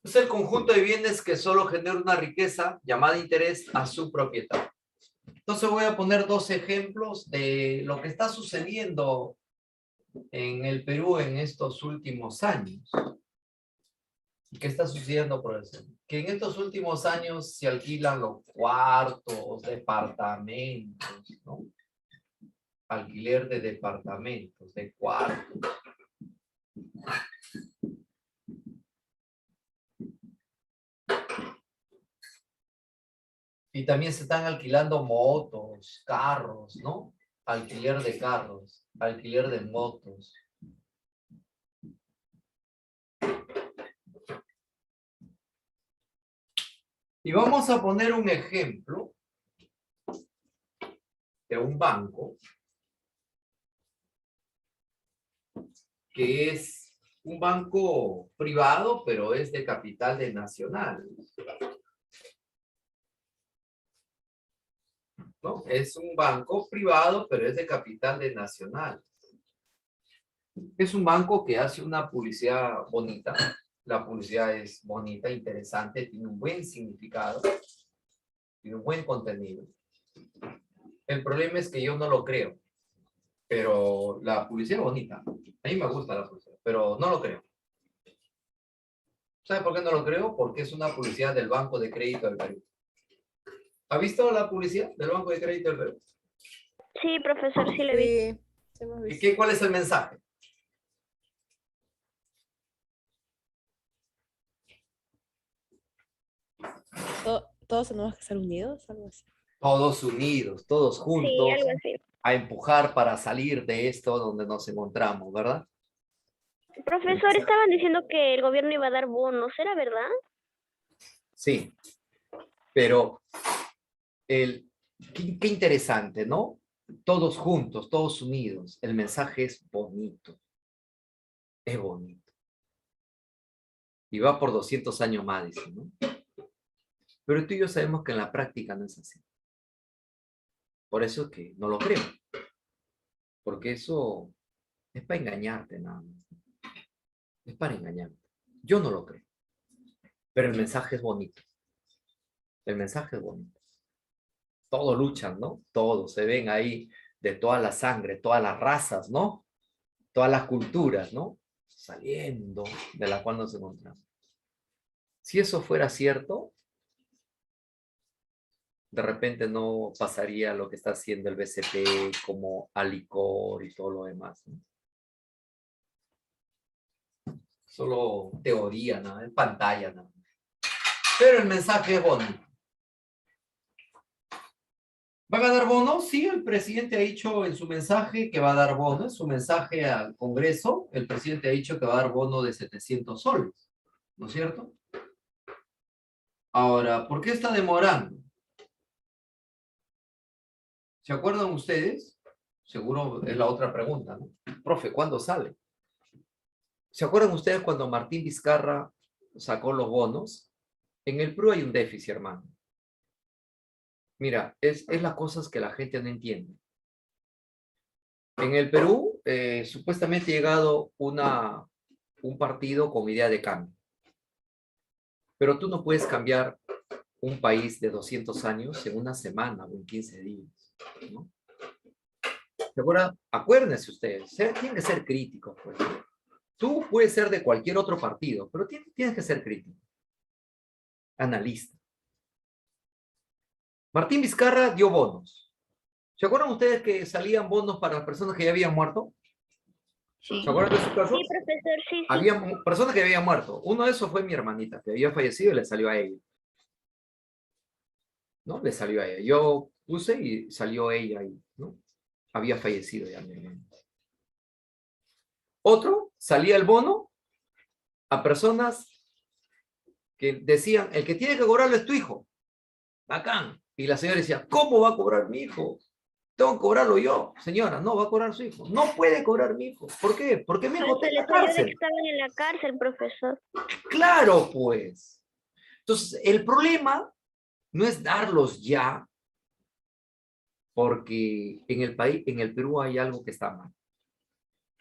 Es el conjunto de bienes que solo genera una riqueza llamada interés a su propietario. Entonces voy a poner dos ejemplos de lo que está sucediendo en el Perú en estos últimos años. ¿Qué está sucediendo por eso? Que en estos últimos años se alquilan los cuartos, departamentos, ¿no? Alquiler de departamentos, de cuartos. Y también se están alquilando motos, carros, ¿no? Alquiler de carros, alquiler de motos. Y vamos a poner un ejemplo de un banco que es un banco privado, pero es de capital de nacional. ¿No? Es un banco privado, pero es de capital de nacional. Es un banco que hace una publicidad bonita. La publicidad es bonita, interesante, tiene un buen significado, tiene un buen contenido. El problema es que yo no lo creo, pero la publicidad es bonita. A mí me gusta la publicidad, pero no lo creo. ¿Sabe por qué no lo creo? Porque es una publicidad del Banco de Crédito del Perú. ¿Ha visto la publicidad del Banco de Crédito del Perú? Sí, profesor, sí le vi. Sí, sí hemos ¿Y visto. cuál es el mensaje? Todos tenemos que estar unidos, algo así. Todos unidos, todos Sí, juntos, algo así. a empujar para salir de esto donde nos encontramos, ¿verdad? Profesor, estaban diciendo que el gobierno iba a dar bonos, ¿era verdad? Sí, pero qué interesante, ¿no? Todos juntos, todos unidos. El mensaje es bonito. Es bonito. Y va por 200 años más, dice, ¿no? Pero tú y yo sabemos que en la práctica no es así. Por eso es que no lo creo. Porque eso es para engañarte, nada más. Es para engañarte. Yo no lo creo. Pero el mensaje es bonito. El mensaje es bonito. Todos luchan, ¿no? Todos se ven ahí de toda la sangre, todas las razas, ¿no? Todas las culturas, ¿no? Saliendo de la cual nos encontramos. Si eso fuera cierto, de repente no pasaría lo que está haciendo el BCP como Alicor y todo lo demás, ¿no? Solo teoría, ¿no? En pantalla, ¿no? Pero el mensaje es bonito. ¿Va a dar bonos? Sí, el presidente ha dicho en su mensaje que va a dar bonos. En su mensaje al Congreso, el presidente ha dicho que va a dar bono de 700 soles. ¿No es cierto? Ahora, ¿por qué está demorando? ¿Se acuerdan ustedes? Seguro es la otra pregunta, ¿no? Profe, ¿cuándo sale? ¿Se acuerdan ustedes cuando Martín Vizcarra sacó los bonos? En el Perú hay un déficit, hermano. Mira, es las cosas que la gente no entiende. En el Perú, supuestamente ha llegado un partido con idea de cambio. Pero tú no puedes cambiar un país de 200 años en una semana o en 15 días, ¿no? ¿Se acuerdan? Acuérdense ustedes, tienen que ser críticos, pues. Tú puedes ser de cualquier otro partido, pero tienes que ser crítico. Analista. Martín Vizcarra dio bonos. ¿Se acuerdan ustedes que salían bonos para las personas que ya habían muerto? Sí. ¿Se acuerdan de su caso? Sí, profesor, sí, sí. Había personas que habían muerto. Uno de esos fue mi hermanita, que había fallecido y le salió a ella. ¿No? Le salió a ella. Yo puse y salió ella ahí, ¿no? Había fallecido ya mi hermano. Otro, salía el bono a personas que decían, el que tiene que cobrarlo es tu hijo. Bacán. Y la señora decía, ¿cómo va a cobrar mi hijo? Tengo que cobrarlo yo. Señora, no va a cobrar su hijo. No puede cobrar mi hijo. ¿Por qué? Porque mi hijo está Se en la les olvidó de que cárcel. estaban en la cárcel, profesor. Claro, pues. Entonces, el problema no es darlos ya, porque en el país, en el Perú hay algo que está mal.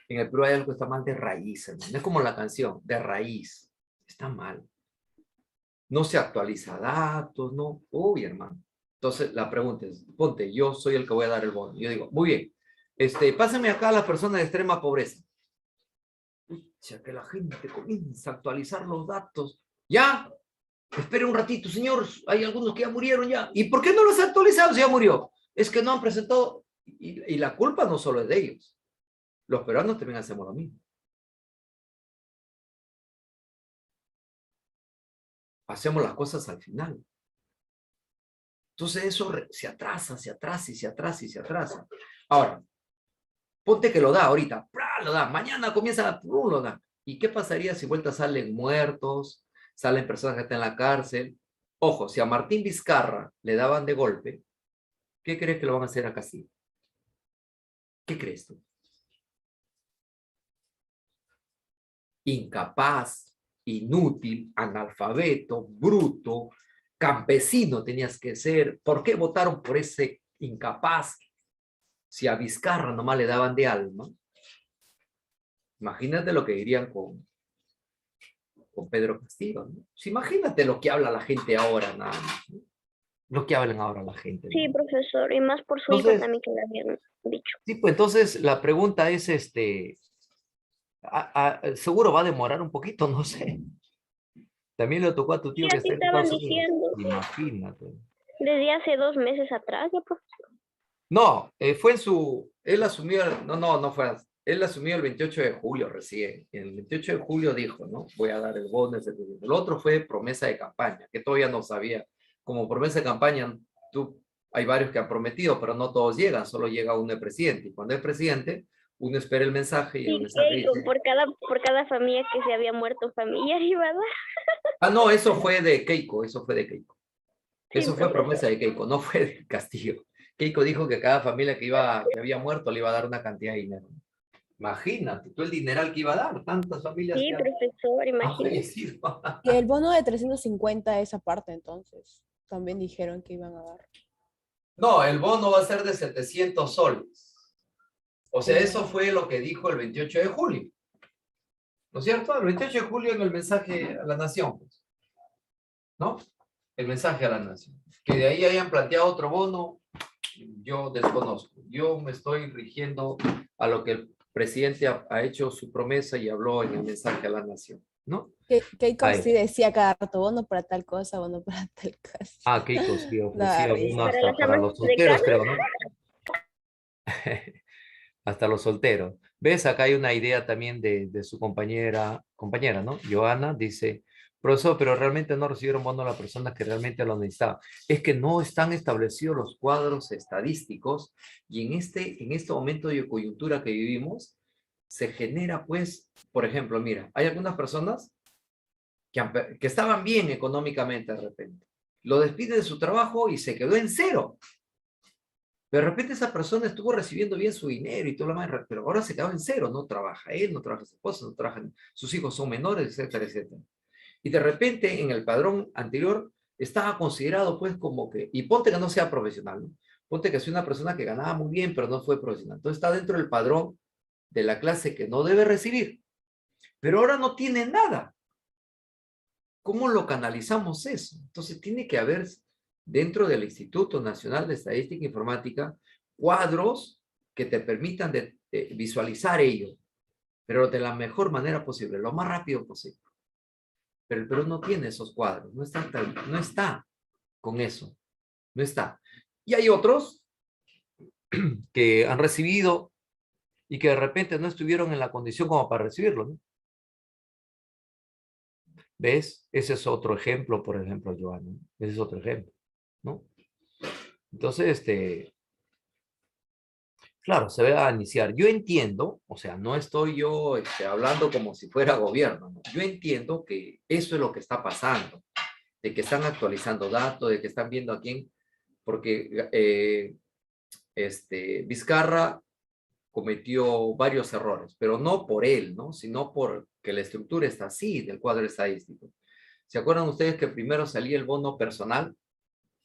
En el Perú hay algo que está mal de raíz, hermano. Es como la canción, de raíz. Está mal. No se actualiza datos, no. Uy, hermano. Entonces, la pregunta es, ponte, yo soy el que voy a dar el bono. Yo digo, muy bien, pásame acá a las personas de extrema pobreza. Pucha, que la gente comienza a actualizar los datos. ¿Ya? Espere un ratito, señor. Hay algunos que ya murieron ya. ¿Y por qué no los ha actualizado si ya murió? Es que no han presentado. Y la culpa no solo es de ellos. Los peruanos también hacemos lo mismo. Hacemos las cosas al final. Entonces eso se atrasa, se atrasa y se atrasa y se atrasa. Ahora, ponte que lo da ahorita, ¡prá! Lo da, mañana comienza, ¡prum! Lo da. ¿Y qué pasaría si vuelta salen muertos, salen personas que están en la cárcel? Ojo, si a Martín Vizcarra le daban de golpe, ¿qué crees que lo van a hacer a Castillo? ¿Qué crees tú? Incapaz, inútil, analfabeto, bruto, campesino tenías que ser. ¿Por qué votaron por ese incapaz? Si a Vizcarra nomás le daban de alma, imagínate lo que dirían con Pedro Castillo, ¿no? Pues imagínate lo que habla la gente ahora, nada más, ¿no? Lo que hablan ahora la gente, Sí, ¿no? profesor, y más por su hijo Entonces, también que le habían dicho. sí, pues entonces la pregunta es, seguro va a demorar un poquito, no sé. También le tocó a tu Sí, tío que así está en estaban Estados Unidos. diciendo Imagínate. desde hace 2 meses atrás, ya, profesor. No, él asumió, no fue, él asumió el 28 de julio recién. El 28 de julio dijo, ¿no? Voy a dar el bono, etc. El otro fue promesa de campaña, que todavía no sabía. Como promesa de campaña, hay varios que han prometido, pero no todos llegan, solo llega uno de presidente. Y cuando es presidente, uno espera el mensaje y el Sí, mensaje Keiko, dice, por cada familia que se había muerto familiar iba a dar. no, eso fue de Keiko, eso fue de Keiko. Sí, Eso fue profesor. promesa de Keiko, no fue de Castillo. Keiko dijo que cada familia que había muerto le iba a dar una cantidad de dinero. Imagínate, tú el dineral que iba a dar, tantas familias Sí, que profesor, han imagínese. fallecido. Y el bono de 350 esa parte, entonces, también dijeron que iban a dar. No, el bono va a ser de 700 soles. O sea, eso Oh. fue lo que dijo el 28 de julio. ¿No es cierto? El 28 de julio en el mensaje a la nación, pues, ¿no? El mensaje a la nación. Que de ahí hayan planteado otro bono, yo desconozco. Yo me estoy rigiendo a lo que el presidente ha hecho su promesa y habló en el mensaje a la nación, ¿no? Keiko Ahí. sí decía cada rato, bono para tal cosa, bono para tal cosa. Keiko sí Da ofrecía uno risa. Para hasta las para amas los de solteros, casa, creo, ¿no? Hasta los solteros. ¿Ves? Acá hay una idea también de su compañera, ¿no? Joana dice, profesor, pero realmente no recibieron bono las personas que realmente lo necesitaban. Es que no están establecidos los cuadros estadísticos y en este momento de coyuntura que vivimos, se genera, pues, por ejemplo, mira, hay algunas personas que estaban bien económicamente de repente. Lo despide de su trabajo y se quedó en cero. De repente esa persona estuvo recibiendo bien su dinero y todo lo demás, pero ahora se quedó en cero, no trabaja él, no trabaja su esposa, no trabajan, sus hijos son menores, etcétera, etcétera. Y de repente en el padrón anterior estaba considerado pues como que, y ponte que no sea profesional, ¿no? Ponte que sea una persona que ganaba muy bien, pero no fue profesional. Entonces está dentro del padrón de la clase que no debe recibir, pero ahora no tiene nada. ¿Cómo lo canalizamos eso? Entonces tiene que haber dentro del Instituto Nacional de Estadística e Informática cuadros que te permitan visualizar ello, pero de la mejor manera posible, lo más rápido posible. Pero el Perú no tiene esos cuadros, no está con eso, no está. Y hay otros que han recibido y que de repente no estuvieron en la condición como para recibirlo, ¿no? ¿Ves? Ese es otro ejemplo, por ejemplo, Joana. Ese es otro ejemplo, ¿no? Entonces, claro, se va a iniciar. Yo entiendo, o sea, no estoy yo hablando como si fuera gobierno, ¿no? Yo entiendo que eso es lo que está pasando, de que están actualizando datos, de que están viendo a quién, porque Vizcarra cometió varios errores, pero no por él, ¿no? Sino porque la estructura está así del cuadro estadístico. ¿Se acuerdan ustedes que primero salía el bono personal?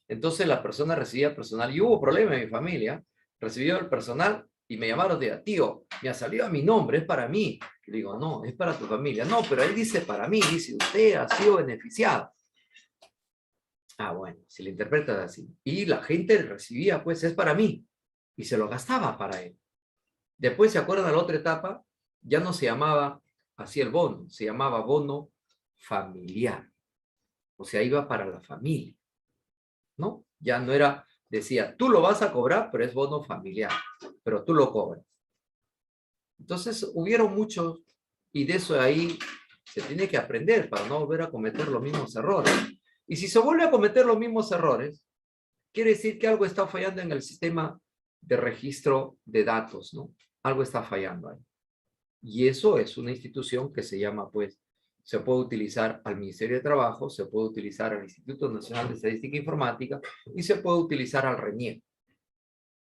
Entonces la persona recibía personal y hubo problema en mi familia. Recibió el personal Y me llamaron de tío, me ha salido a mi nombre, es para mí. Le digo, no, es para tu familia. No, pero él dice para mí, dice, usted ha sido beneficiado. Ah, bueno, si le interpretas así. Y la gente recibía, pues, es para mí. Y se lo gastaba para él. Después, ¿se acuerdan de la otra etapa? Ya no se llamaba así el bono, se llamaba bono familiar. O sea, iba para la familia, ¿no? Ya no era, decía, tú lo vas a cobrar, pero es bono familiar, pero tú lo cobras. Entonces, hubieron muchos, y de eso ahí se tiene que aprender para no volver a cometer los mismos errores. Y si se vuelve a cometer los mismos errores, quiere decir que algo está fallando en el sistema de registro de datos, ¿no? Algo está fallando ahí. Y eso es una institución que se llama, pues, se puede utilizar al Ministerio de Trabajo, se puede utilizar al Instituto Nacional de Estadística e Informática y se puede utilizar al RENIEC.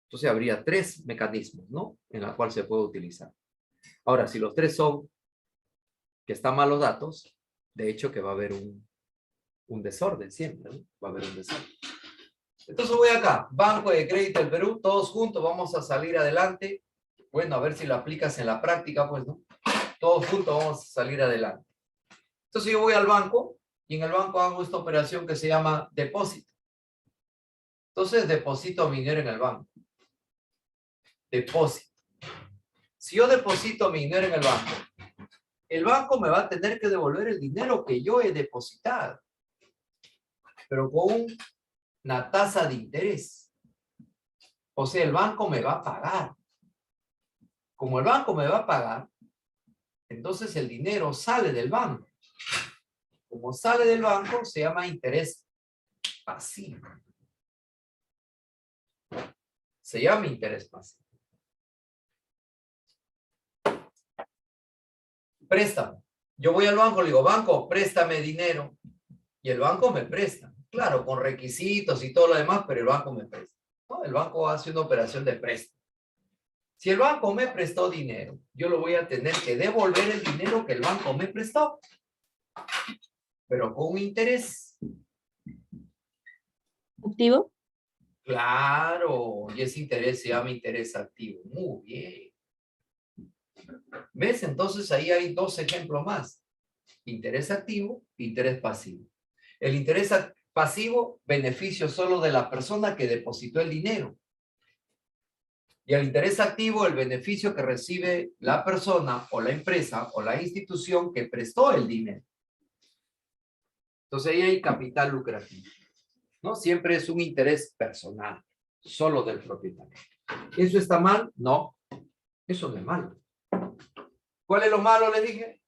Entonces habría 3 mecanismos, ¿no? En la cual se puede utilizar. Ahora, si los 3 son que están mal los datos, de hecho que va a haber un desorden siempre, ¿no? Va a haber un desorden. Entonces voy acá, Banco de Crédito del Perú, todos juntos vamos a salir adelante. Bueno, a ver si lo aplicas en la práctica, pues, ¿no? Todos juntos vamos a salir adelante. Entonces yo voy al banco y en el banco hago esta operación que se llama depósito. Entonces deposito mi dinero en el banco. Depósito. Si yo deposito mi dinero en el banco me va a tener que devolver el dinero que yo he depositado, pero con una tasa de interés. O sea, el banco me va a pagar. Como el banco me va a pagar, entonces el dinero sale del banco. Como sale del banco, se llama interés pasivo. Se llama interés pasivo. Préstamo. Yo voy al banco, le digo, banco, préstame dinero. Y el banco me presta. Claro, con requisitos y todo lo demás, pero el banco me presta, ¿no? El banco hace una operación de préstamo. Si el banco me prestó dinero, yo lo voy a tener que devolver el dinero que el banco me prestó, pero con un interés. ¿Activo? Claro, y ese interés se llama interés activo. Muy bien. ¿Ves? Entonces ahí hay 2 ejemplos más. Interés activo, interés pasivo. El interés pasivo, beneficio solo de la persona que depositó el dinero. Y el interés activo, el beneficio que recibe la persona o la empresa o la institución que prestó el dinero. Entonces ahí hay capital lucrativo, ¿no? Siempre es un interés personal, solo del propietario. ¿Eso está mal? No, eso no es malo. ¿Cuál es lo malo, le dije?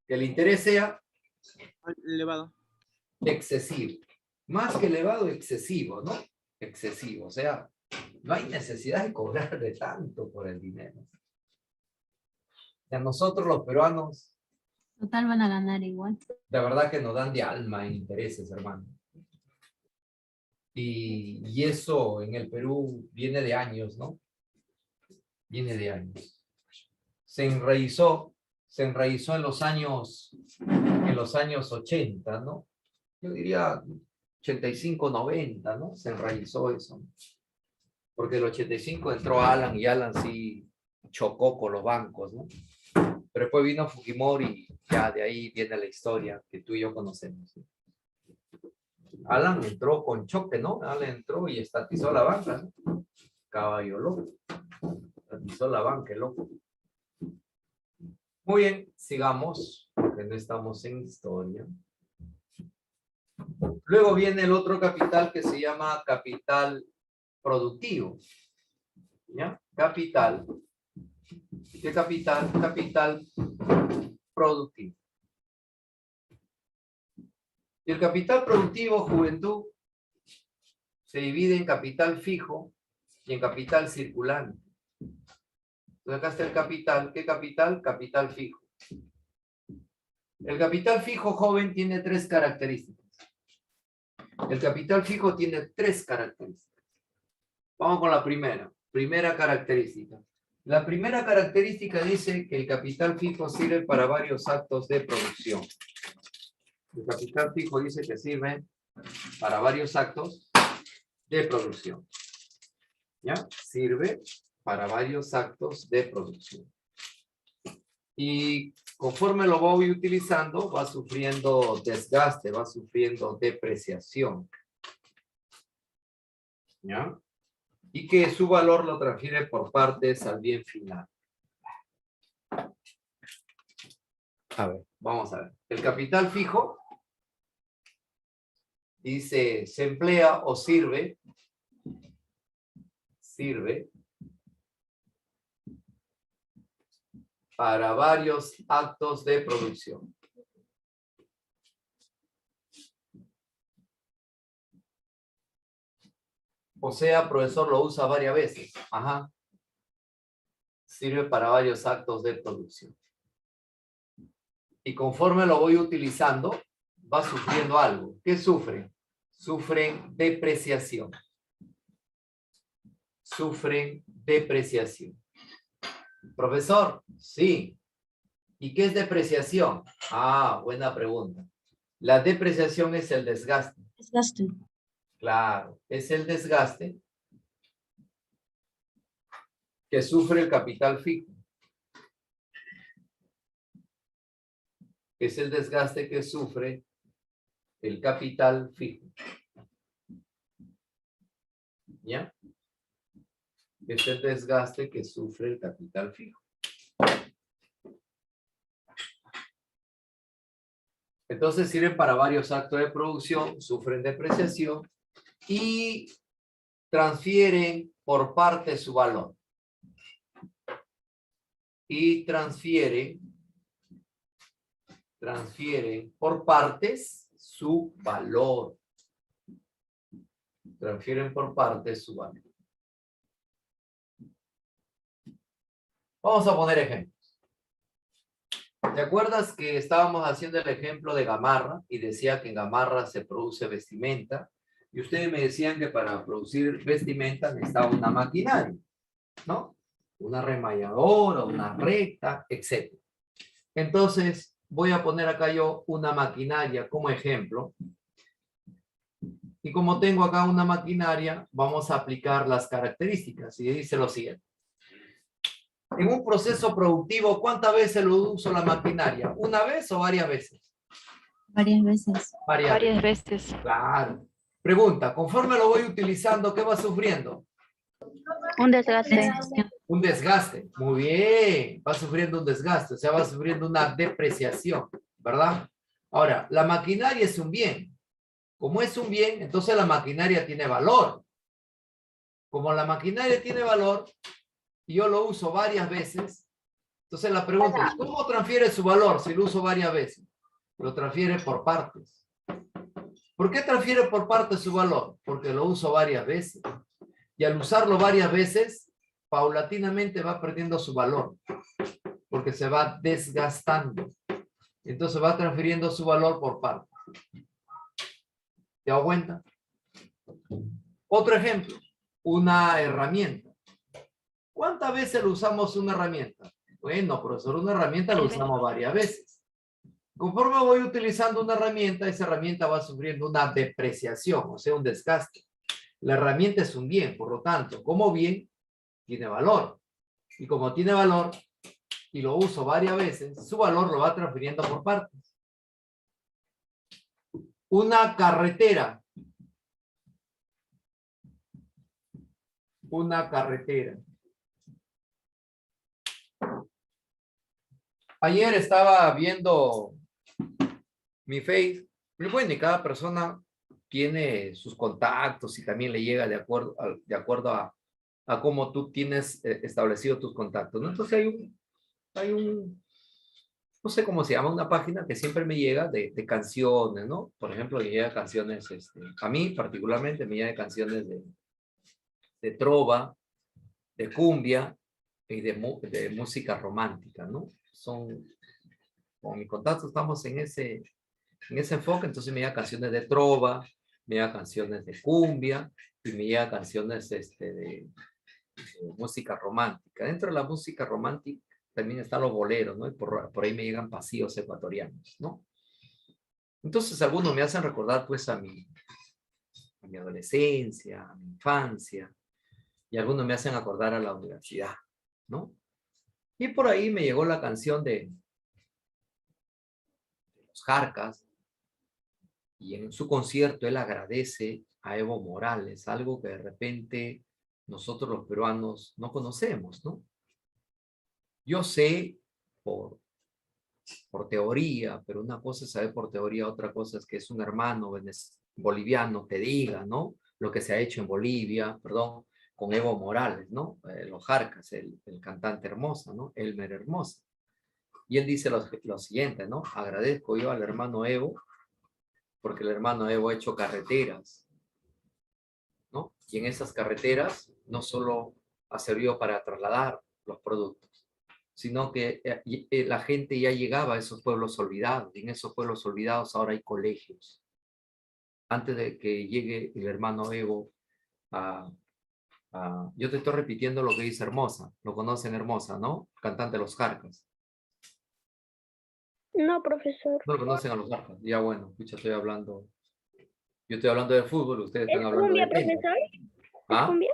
Que el interés sea Elevado. excesivo. Más que elevado, excesivo, ¿no? Excesivo, o sea, no hay necesidad de cobrarle tanto por el dinero. Y a nosotros los peruanos, Total van a ganar igual. la verdad que nos dan de alma en intereses, hermano. Y eso en el Perú viene de años, ¿no? Viene de años. Se enraizó en los años 80, ¿no? Yo diría 85, 90, ¿no? Se enraizó eso. Porque el 85 entró Alan y Alan sí chocó con los bancos, ¿no? Pero después vino Fujimori y ya de ahí viene la historia que tú y yo conocemos, ¿sí? Alan entró con choque, ¿no? Alan entró y estatizó la banca, ¿no? Caballo loco. Estatizó la banca, el loco. Muy bien, sigamos, porque no estamos en historia. Luego viene el otro capital que se llama capital productivo. ¿Ya? Capital. ¿Qué capital? Capital productivo. Y el capital productivo, juventud, se divide en capital fijo y en capital circulante. Entonces acá está el capital. ¿Qué capital? Capital fijo. El capital fijo, joven, tiene 3 características. El capital fijo tiene 3 características. Vamos con la primera. Primera característica. La primera característica dice que el capital fijo sirve para varios actos de producción. El capital fijo dice que sirve para varios actos de producción. ¿Ya? Sirve para varios actos de producción. Y conforme lo voy utilizando, va sufriendo desgaste, va sufriendo depreciación. ¿Ya? Y que su valor lo transfiere por partes al bien final. A ver, vamos a ver. El capital fijo dice, se emplea o sirve para varios actos de producción. O sea, profesor, lo usa varias veces. Ajá. Sirve para varios actos de producción. Y conforme lo voy utilizando, va sufriendo algo. ¿Qué sufren? Sufren depreciación. Sufren depreciación. Profesor, sí. ¿Y qué es depreciación? Ah, buena pregunta. La depreciación es el desgaste. Desgaste. Claro, es el desgaste que sufre el capital fijo. Es el desgaste que sufre el capital fijo. ¿Ya? Es el desgaste que sufre el capital fijo. Entonces sirven para varios actos de producción, sufren depreciación y transfieren por parte su valor. Y transfieren por partes su valor. Transfieren por partes su valor. Vamos a poner ejemplos. ¿Te acuerdas que estábamos haciendo el ejemplo de Gamarra y decía que en Gamarra se produce vestimenta? Y ustedes me decían que para producir vestimenta necesitaba una maquinaria, ¿no? Una remalladora, una recta, etc. Entonces, voy a poner acá yo una maquinaria como ejemplo. Y como tengo acá una maquinaria, vamos a aplicar las características. Y dice lo siguiente. En un proceso productivo, ¿cuántas veces lo uso la maquinaria? ¿Una vez o varias veces? Varias veces. Varias veces. Claro. Pregunta, conforme lo voy utilizando, ¿qué va sufriendo? Un desgaste. Desgaste. Un desgaste. Muy bien. Va sufriendo un desgaste, o sea, va sufriendo una depreciación, ¿verdad? Ahora, la maquinaria es un bien. Como es un bien, entonces la maquinaria tiene valor. Como la maquinaria tiene valor, y yo lo uso varias veces, entonces la pregunta es, ¿cómo transfiere su valor si lo uso varias veces? Lo transfiere por partes. ¿Por qué transfiere por partes su valor? Porque lo uso varias veces. Y al usarlo varias veces, paulatinamente va perdiendo su valor, porque se va desgastando. Entonces va transfiriendo su valor por partes. ¿Te das cuenta? Otro ejemplo, una herramienta. ¿Cuántas veces lo usamos una herramienta? Bueno, profesor, una herramienta la usamos varias veces. Conforme voy utilizando una herramienta, esa herramienta va sufriendo una depreciación, o sea, un desgaste. La herramienta es un bien, por lo tanto, como bien, tiene valor. Y como tiene valor, y lo uso varias veces, su valor lo va transfiriendo por partes. Una carretera. Una carretera. Ayer estaba viendo mi Face. Y bueno, y cada persona tiene sus contactos y también le llega de acuerdo a cómo tú tienes establecido tus contactos, ¿no? Entonces no sé cómo se llama, una página que siempre me llega de canciones, ¿no? Por ejemplo, me llega canciones, a mí particularmente me llega canciones de trova, de cumbia y de música romántica, ¿no? Con mi contacto estamos en ese enfoque, entonces me llega canciones de trova, me llega canciones de cumbia y me llega canciones de música romántica. Dentro de la música romántica también están los boleros, ¿no? Y por ahí me llegan pasillos ecuatorianos, ¿no? Entonces algunos me hacen recordar pues a mi adolescencia, a mi infancia. y algunos me hacen acordar a la universidad, ¿no? Y por ahí me llegó la canción de los Jarcas, y en su concierto él agradece a Evo Morales, algo que de repente nosotros los peruanos no conocemos, ¿no? Yo sé por teoría, pero una cosa es saber por teoría, otra cosa es que es un hermano boliviano te diga, ¿no? Lo que se ha hecho en Bolivia, perdón, con Evo Morales, ¿no? Los Jarcas, el cantante Hermosa, ¿no? Elmer Hermosa. Y él dice lo siguiente, ¿no? Agradezco yo al hermano Evo, porque el hermano Evo ha hecho carreteras, ¿no? Y en esas carreteras no solo ha servido para trasladar los productos, sino que la gente ya llegaba a esos pueblos olvidados, y en esos pueblos olvidados ahora hay colegios. Antes de que llegue el hermano Evo yo te estoy repitiendo lo que dice Hermosa, lo conocen Hermosa, ¿no? Cantante de los Jarcas. No, profesor. No lo conocen a los Jarcas, ya bueno, escucha, yo estoy hablando de fútbol, ustedes ¿Es están hablando cumbia, de tenis. profesor? ¿Es ¿Ah? cumbia?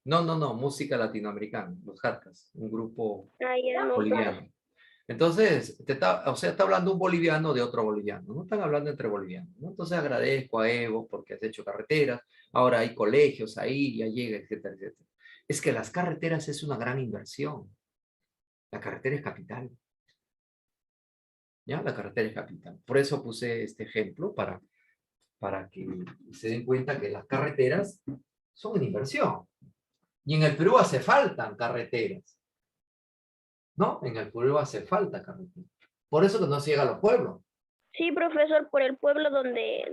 No, música latinoamericana, los Jarcas, un grupo Ah, ya no. boliviano. Entonces, está hablando un boliviano de otro boliviano, no están hablando entre bolivianos, ¿no? Entonces agradezco a Evo porque has hecho carreteras, ahora hay colegios ahí, ya llega, etcétera, etcétera. Es que las carreteras es una gran inversión. La carretera es capital. ¿Ya? La carretera es capital. Por eso puse este ejemplo para que se den cuenta que las carreteras son una inversión. Y en el Perú hace falta carreteras. ¿No? En el Perú hace falta carretera. Por eso que no se llega a los pueblos. Sí, profesor, por el pueblo donde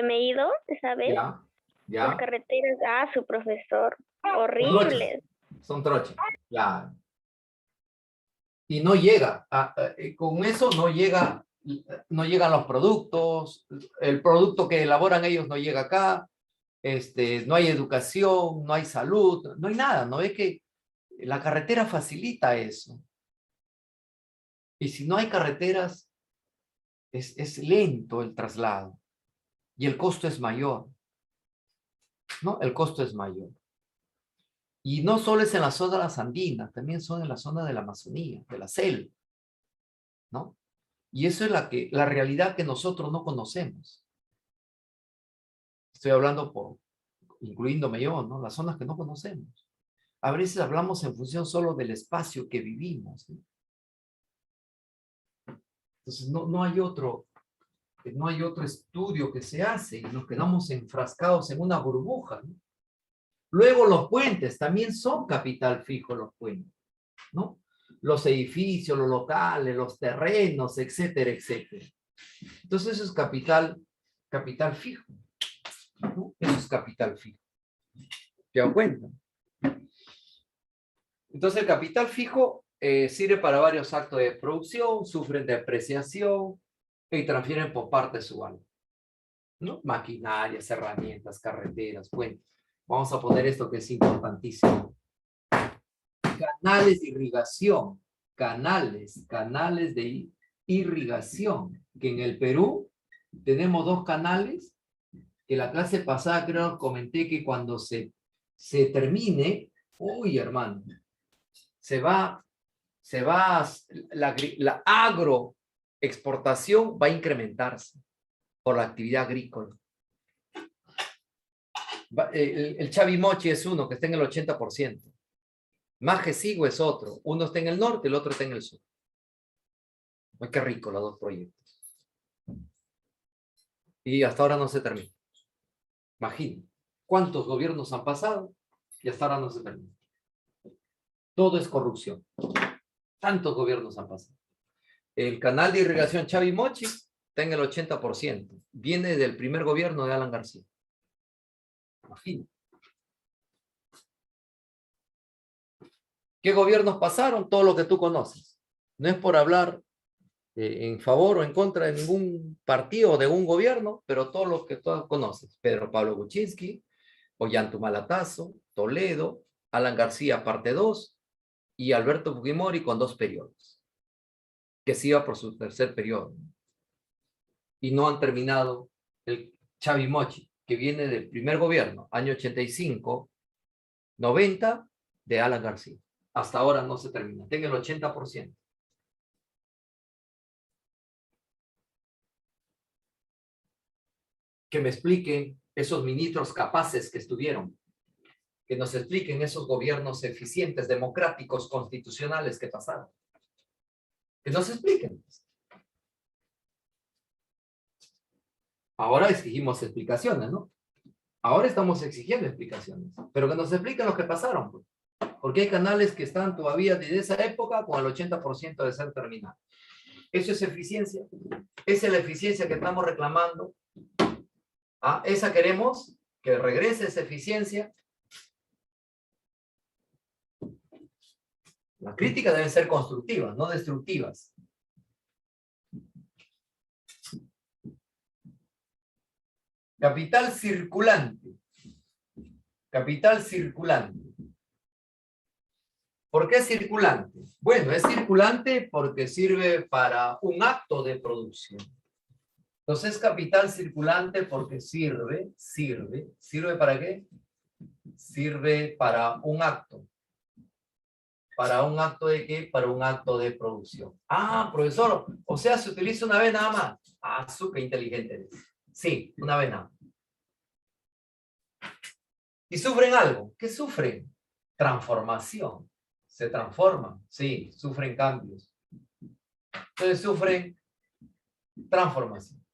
me he ido esa vez, Ya, las ya. carreteras, su profesor, Son trochas. horribles. Son trochas. Ya. Y no llega. Con eso no llega, no llegan los productos. El producto que elaboran ellos no llega acá. No hay educación, no hay salud, no hay nada. ¿No es que la carretera facilita eso? Y si no hay carreteras, es lento el traslado. Y el costo es mayor. ¿No? El costo es mayor. Y no solo es en la zona de las andinas, también son en la zona de la Amazonía, de la selva, ¿no? Y eso es la realidad que nosotros no conocemos. Estoy hablando incluyéndome yo, ¿no? Las zonas que no conocemos. A veces hablamos en función solo del espacio que vivimos, ¿no? Entonces no hay otro estudio que se hace y nos quedamos enfrascados en una burbuja, ¿no? Luego los puentes también son capital fijo, los puentes, ¿no? Los edificios, los locales, los terrenos, etcétera, etcétera. Entonces eso es capital fijo, ¿no? Eso es capital fijo. ¿Te das cuenta? Entonces el capital fijo sirve para varios actos de producción, sufren depreciación y transfieren por parte de su valor, ¿no? Maquinarias, herramientas, carreteras, puentes. Vamos a poner esto que es importantísimo. Canales de irrigación. Canales de irrigación. Que en el Perú tenemos 2 canales, que la clase pasada creo que comenté que cuando se termine, uy hermano, la agroexportación va a incrementarse por la actividad agrícola. El Chavimochi es uno que está en el 80%. Majecigo es otro. Uno está en el norte, el otro está en el sur. Ay, qué rico los 2 proyectos. Y hasta ahora no se termina. Imaginen. ¿Cuántos gobiernos han pasado? Y hasta ahora no se termina. Todo es corrupción. Tantos gobiernos han pasado. El canal de irrigación Chavimochi está en el 80%. Viene del primer gobierno de Alan García. Imagínate. ¿Qué gobiernos pasaron? Todo lo que tú conoces. No es por hablar en favor o en contra de ningún partido o de un gobierno, pero todo lo que tú conoces. Pedro Pablo Kuczynski, Ollanta-Humala, Toledo, Alan García parte 2 y Alberto Fujimori con 2 periodos, que se iba por su tercer periodo. Y no han terminado el Chavimochi, que viene del primer gobierno, año 85, 90 de Alan García. Hasta ahora no se termina. Tenga el 80%. Que me expliquen esos ministros capaces que estuvieron. Que nos expliquen esos gobiernos eficientes, democráticos, constitucionales que pasaron. Que nos expliquen. Ahora exigimos explicaciones, ¿no? Ahora estamos exigiendo explicaciones. Pero que nos expliquen lo que pasaron, pues. Porque hay canales que están todavía desde esa época con el 80% de ser terminados. ¿Eso es eficiencia? ¿Esa es la eficiencia que estamos reclamando? ¿Ah? ¿Esa queremos? ¿Que regrese esa eficiencia? Las críticas deben ser constructivas, no destructivas. Capital circulante. Capital circulante. ¿Por qué circulante? Bueno, es circulante porque sirve para un acto de producción. Entonces, capital circulante porque sirve ¿para qué? Sirve para un acto. ¿Para un acto de qué? Para un acto de producción. Ah, profesor, o sea, se utiliza una vez nada más. Ah, súper inteligente eres. Sí, una vez nada. ¿Y sufren algo? ¿Qué sufren? Transformación. Se transforman, sí, sufren cambios. Entonces sufren transformación.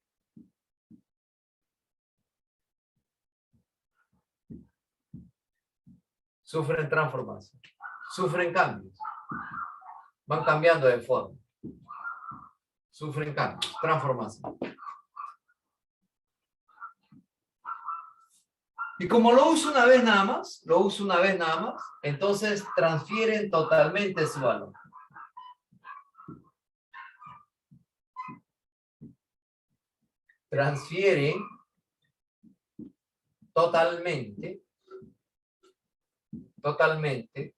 Sufren transformación. Sufren cambios. Van cambiando de forma. Sufren cambios, transformación. Y como lo uso una vez nada más, entonces transfieren totalmente su valor. Transfieren totalmente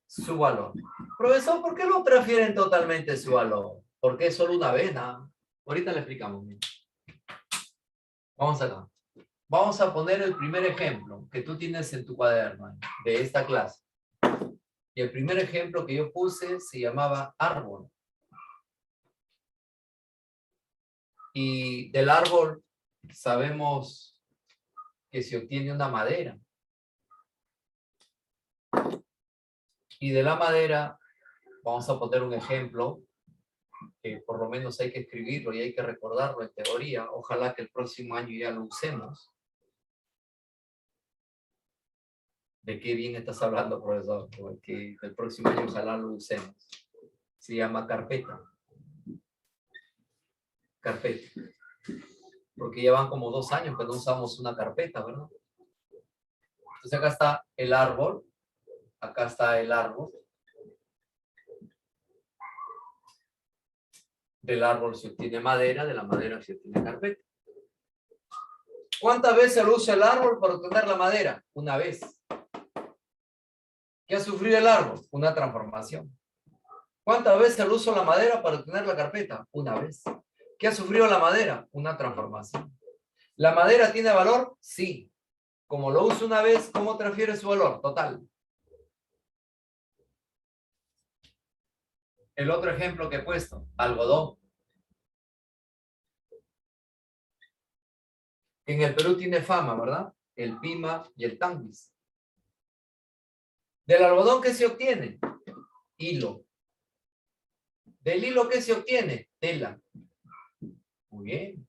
su valor. Profesor, ¿por qué no transfieren totalmente su valor? Porque es solo una vez nada más. Ahorita le explicamos. Vamos acá. Vamos a poner el primer ejemplo que tú tienes en tu cuaderno de esta clase. Y el primer ejemplo que yo puse se llamaba árbol. Y del árbol sabemos que se obtiene una madera. Y de la madera vamos a poner un ejemplo que por lo menos hay que escribirlo y hay que recordarlo en teoría. Ojalá que el próximo año ya lo usemos. ¿De qué bien estás hablando, profesor? Porque el próximo año ojalá lo usemos. Se llama carpeta. Carpeta. Porque ya van como 2 años que no usamos una carpeta, ¿verdad? Entonces acá está el árbol. Acá está el árbol. Del árbol se obtiene madera, de la madera se obtiene carpeta. ¿Cuántas veces lo usa el árbol para obtener la madera? Una vez. ¿Qué ha sufrido el árbol? Una transformación. ¿Cuántas veces lo usa la madera para obtener la carpeta? Una vez. ¿Qué ha sufrido la madera? Una transformación. ¿La madera tiene valor? Sí. Como lo usa una vez, ¿cómo transfiere su valor? Total. El otro ejemplo que he puesto, algodón. En el Perú tiene fama, ¿verdad? El pima y el tanguis. ¿Del algodón qué se obtiene? Hilo. ¿Del hilo qué se obtiene? Tela. Muy bien.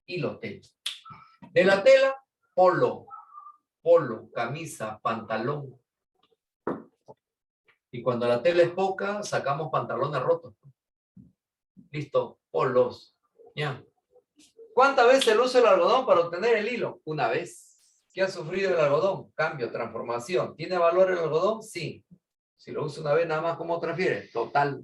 Hilo, tela. De la tela, polo. Polo, camisa, pantalón. Y cuando la tela es poca, sacamos pantalones rotos. Listo, polos. Ya. ¿Cuántas veces se usa el algodón para obtener el hilo? Una vez. ¿Qué ha sufrido el algodón? Cambio, transformación. ¿Tiene valor el algodón? Sí. Si lo uso una vez nada más, ¿cómo transfiere? Total.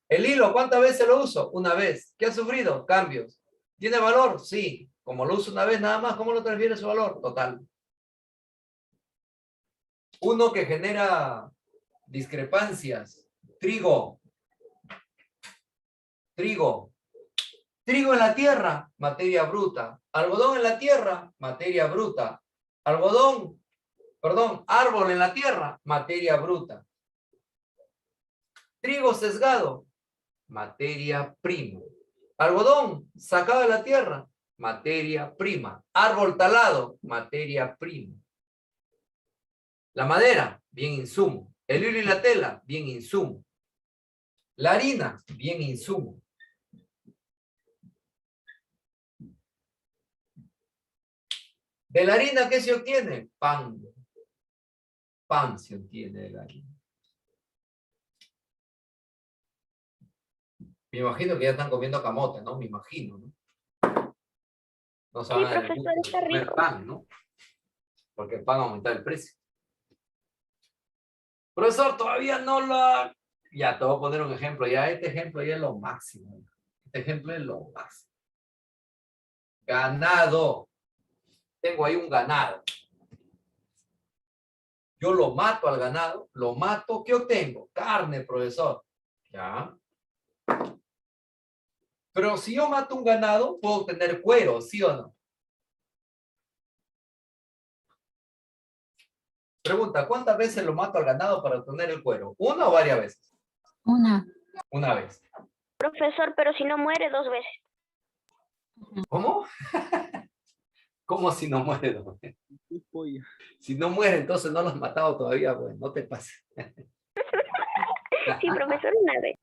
El hilo, ¿cuántas veces lo uso? Una vez. ¿Qué ha sufrido? Cambios. ¿Tiene valor? Sí. Como lo uso una vez nada más, ¿cómo lo transfiere su valor? Total. Uno que genera discrepancias. Trigo. Trigo. Trigo en la tierra, materia bruta. Algodón en la tierra, materia bruta. Algodón Perdón, árbol en la tierra, materia bruta. Trigo sesgado, materia prima. Algodón sacado de la tierra, materia prima. Árbol talado, materia prima. La madera, bien insumo. El hilo y la tela, bien insumo. La harina, bien insumo. ¿De la harina qué se obtiene? Pan. Pan se obtiene de la harina. Me imagino que ya están comiendo camote, ¿no? Me imagino, ¿no? No se Sí, van a dar el profesor, gusto de está comer rico. pan, ¿no? Porque el pan aumenta el precio. Profesor, todavía no lo... Ya, te voy a poner un ejemplo. Ya este ejemplo ya es lo máximo. Este ejemplo es lo máximo. Ganado. Tengo ahí un ganado. Yo lo mato al ganado. Lo mato. ¿Qué obtengo? Carne, profesor. Ya. Pero si yo mato un ganado, puedo obtener cuero, ¿sí o no? Pregunta, ¿cuántas veces lo mato al ganado para obtener el cuero? ¿Una o varias veces? Una. Una vez. Profesor, pero si no muere 2 veces. ¿Cómo? ¿Cómo si no muere? Qué pollo. Si no muere, entonces no lo has matado todavía, pues no te pases. Sí, profesor, una vez.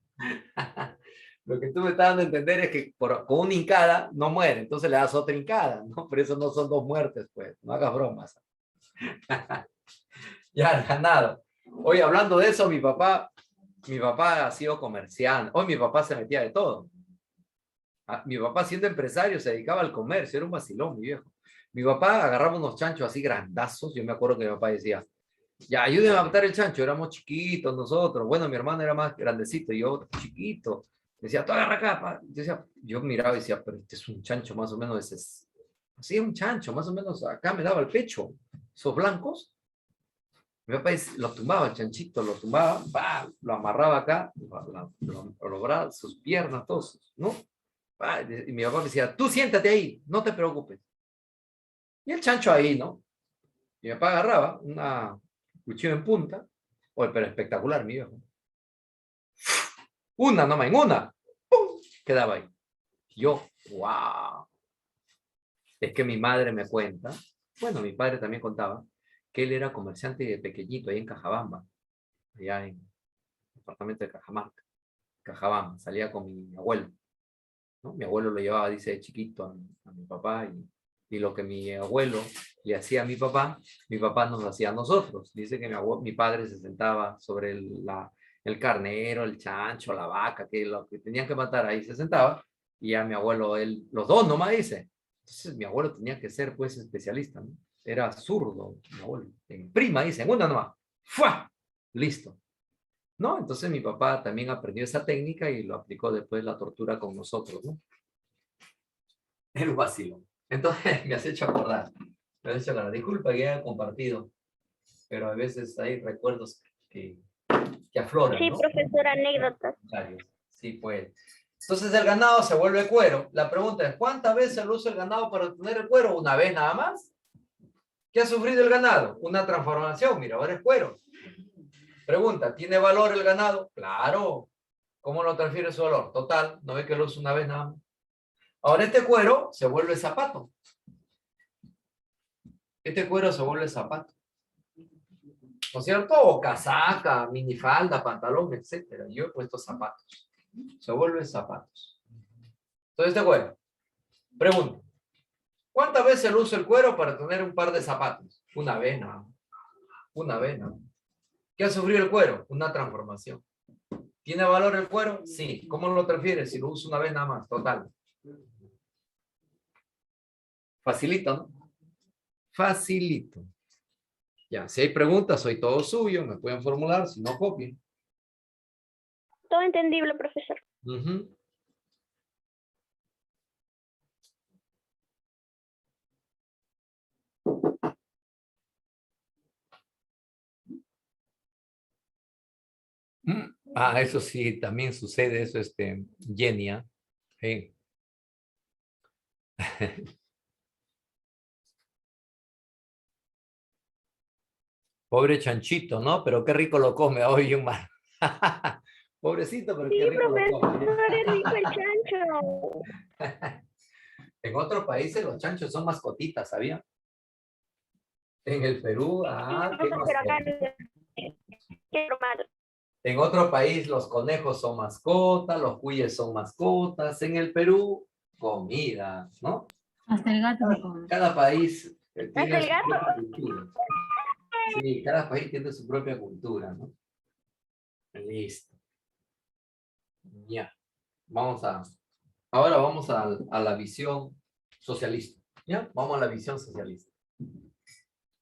Lo que tú me estás dando a entender es que con una hincada no muere, entonces le das otra hincada, ¿no? Por eso no son dos muertes, pues. No hagas bromas. Ya, ganado. Oye, hablando de eso, mi papá ha sido comerciante. Hoy mi papá se metía de todo. Mi papá, siendo empresario, se dedicaba al comercio, era un vacilón, mi viejo. Mi papá agarraba unos chanchos así grandazos. Yo me acuerdo que mi papá decía, ya, ayúdenme a matar el chancho. Éramos chiquitos nosotros. Bueno, mi hermano era más grandecito y yo chiquito. Decía, tú agarra acá, pa. Yo miraba y decía, pero este es un chancho más o menos, así es un chancho, más o menos acá me daba el pecho. Esos blancos. Mi papá lo tumbaba, el chanchito, lo tumbaba, ¡pah! Lo amarraba acá, lo brazos, sus piernas, todos, ¿no? ¡Pah! Y mi papá me decía, tú siéntate ahí, no te preocupes. Y el chancho ahí, ¿no? Y mi papá agarraba una cuchillo en punta, oye, pero espectacular, mi viejo. Una nomás, en una, ¡pum! Quedaba ahí. Yo, wow. Es que mi madre me cuenta, bueno, mi padre también contaba, que él era comerciante de pequeñito ahí en Cajabamba, allá en el departamento de Cajamarca. Cajabamba, salía con mi abuelo, ¿no? Mi abuelo lo llevaba, dice, de chiquito a mi papá y lo que mi abuelo le hacía a mi papá nos hacía a nosotros. Dice que mi padre se sentaba sobre el carnero, el chancho, la vaca, que lo que tenían que matar ahí se sentaba y a mi abuelo, él, los dos nomás dice. Entonces mi abuelo tenía que ser pues especialista, ¿no? Era zurdo, mi abuelo. En prima, dice, en una nomás. ¡Fua! Listo. ¿No? Entonces mi papá también aprendió esa técnica y lo aplicó después la tortura con nosotros, ¿no? El vacilo. Entonces me has hecho acordar. Me has hecho acordar. Disculpa que haya compartido, pero a veces hay recuerdos que afloran, Sí, ¿no? profesor, anécdotas. Sí, pues. Entonces el ganado se vuelve cuero. La pregunta es, ¿cuántas veces lo usa el ganado para obtener el cuero? ¿Una vez nada más? ¿Qué ha sufrido el ganado? Una transformación. Mira, ahora es cuero. Pregunta, ¿tiene valor el ganado? Claro. ¿Cómo lo transfiere su valor? Total, no ve que lo usa una vez nada más. Ahora este cuero se vuelve zapato. Este cuero se vuelve zapato. ¿No es cierto? O casaca, minifalda, pantalón, etcétera. Yo he puesto zapatos. Se vuelve zapatos. Entonces este cuero. Pregunta. ¿Cuántas veces lo usa el cuero para tener un par de zapatos? Una vez nada más. Una vez nada más. ¿Qué ha sufrido el cuero? Una transformación. ¿Tiene valor el cuero? Sí. ¿Cómo lo transfiere? Si lo usa una vez nada más. Total. Facilito, ¿no? Facilito. Ya, si hay preguntas, soy todo suyo, me pueden formular, si no, copien. Todo entendible, profesor. Ujú. Ah, eso sí, también sucede eso, Genia. Sí. Pobre chanchito, ¿no? Pero qué rico lo come hoy, un mal. Pobrecito, pero Sí, qué rico lo come. profesor, es rico el chancho. En otros países los chanchos son mascotitas, ¿sabía? En el Perú, qué Pero acá mascotita. es normal. En otro país los conejos son mascotas, los cuyes son mascotas. En el Perú, comida, ¿no? Hasta el gato se come. Cada país Hasta tiene el su gato. propia cultura. Sí, cada país tiene su propia cultura, ¿no? Listo. Ya. Ahora vamos a la visión socialista. ¿Ya? Vamos a la visión socialista.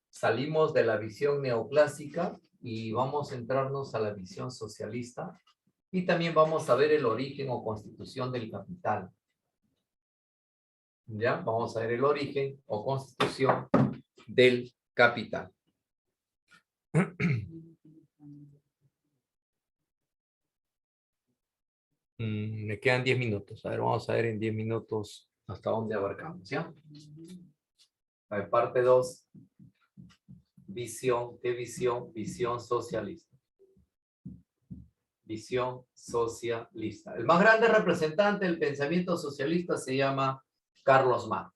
Salimos de la visión neoclásica y vamos a centrarnos a la visión socialista. Y también vamos a ver el origen o constitución del capital. ¿Ya? Vamos a ver el origen o constitución del capital. Me quedan 10 minutos. A ver, vamos a ver en 10 minutos hasta dónde abarcamos, ¿ya? A ver, parte 2. Visión. ¿Qué visión? Visión socialista. Visión socialista. El más grande representante del pensamiento socialista se llama Carlos Marx.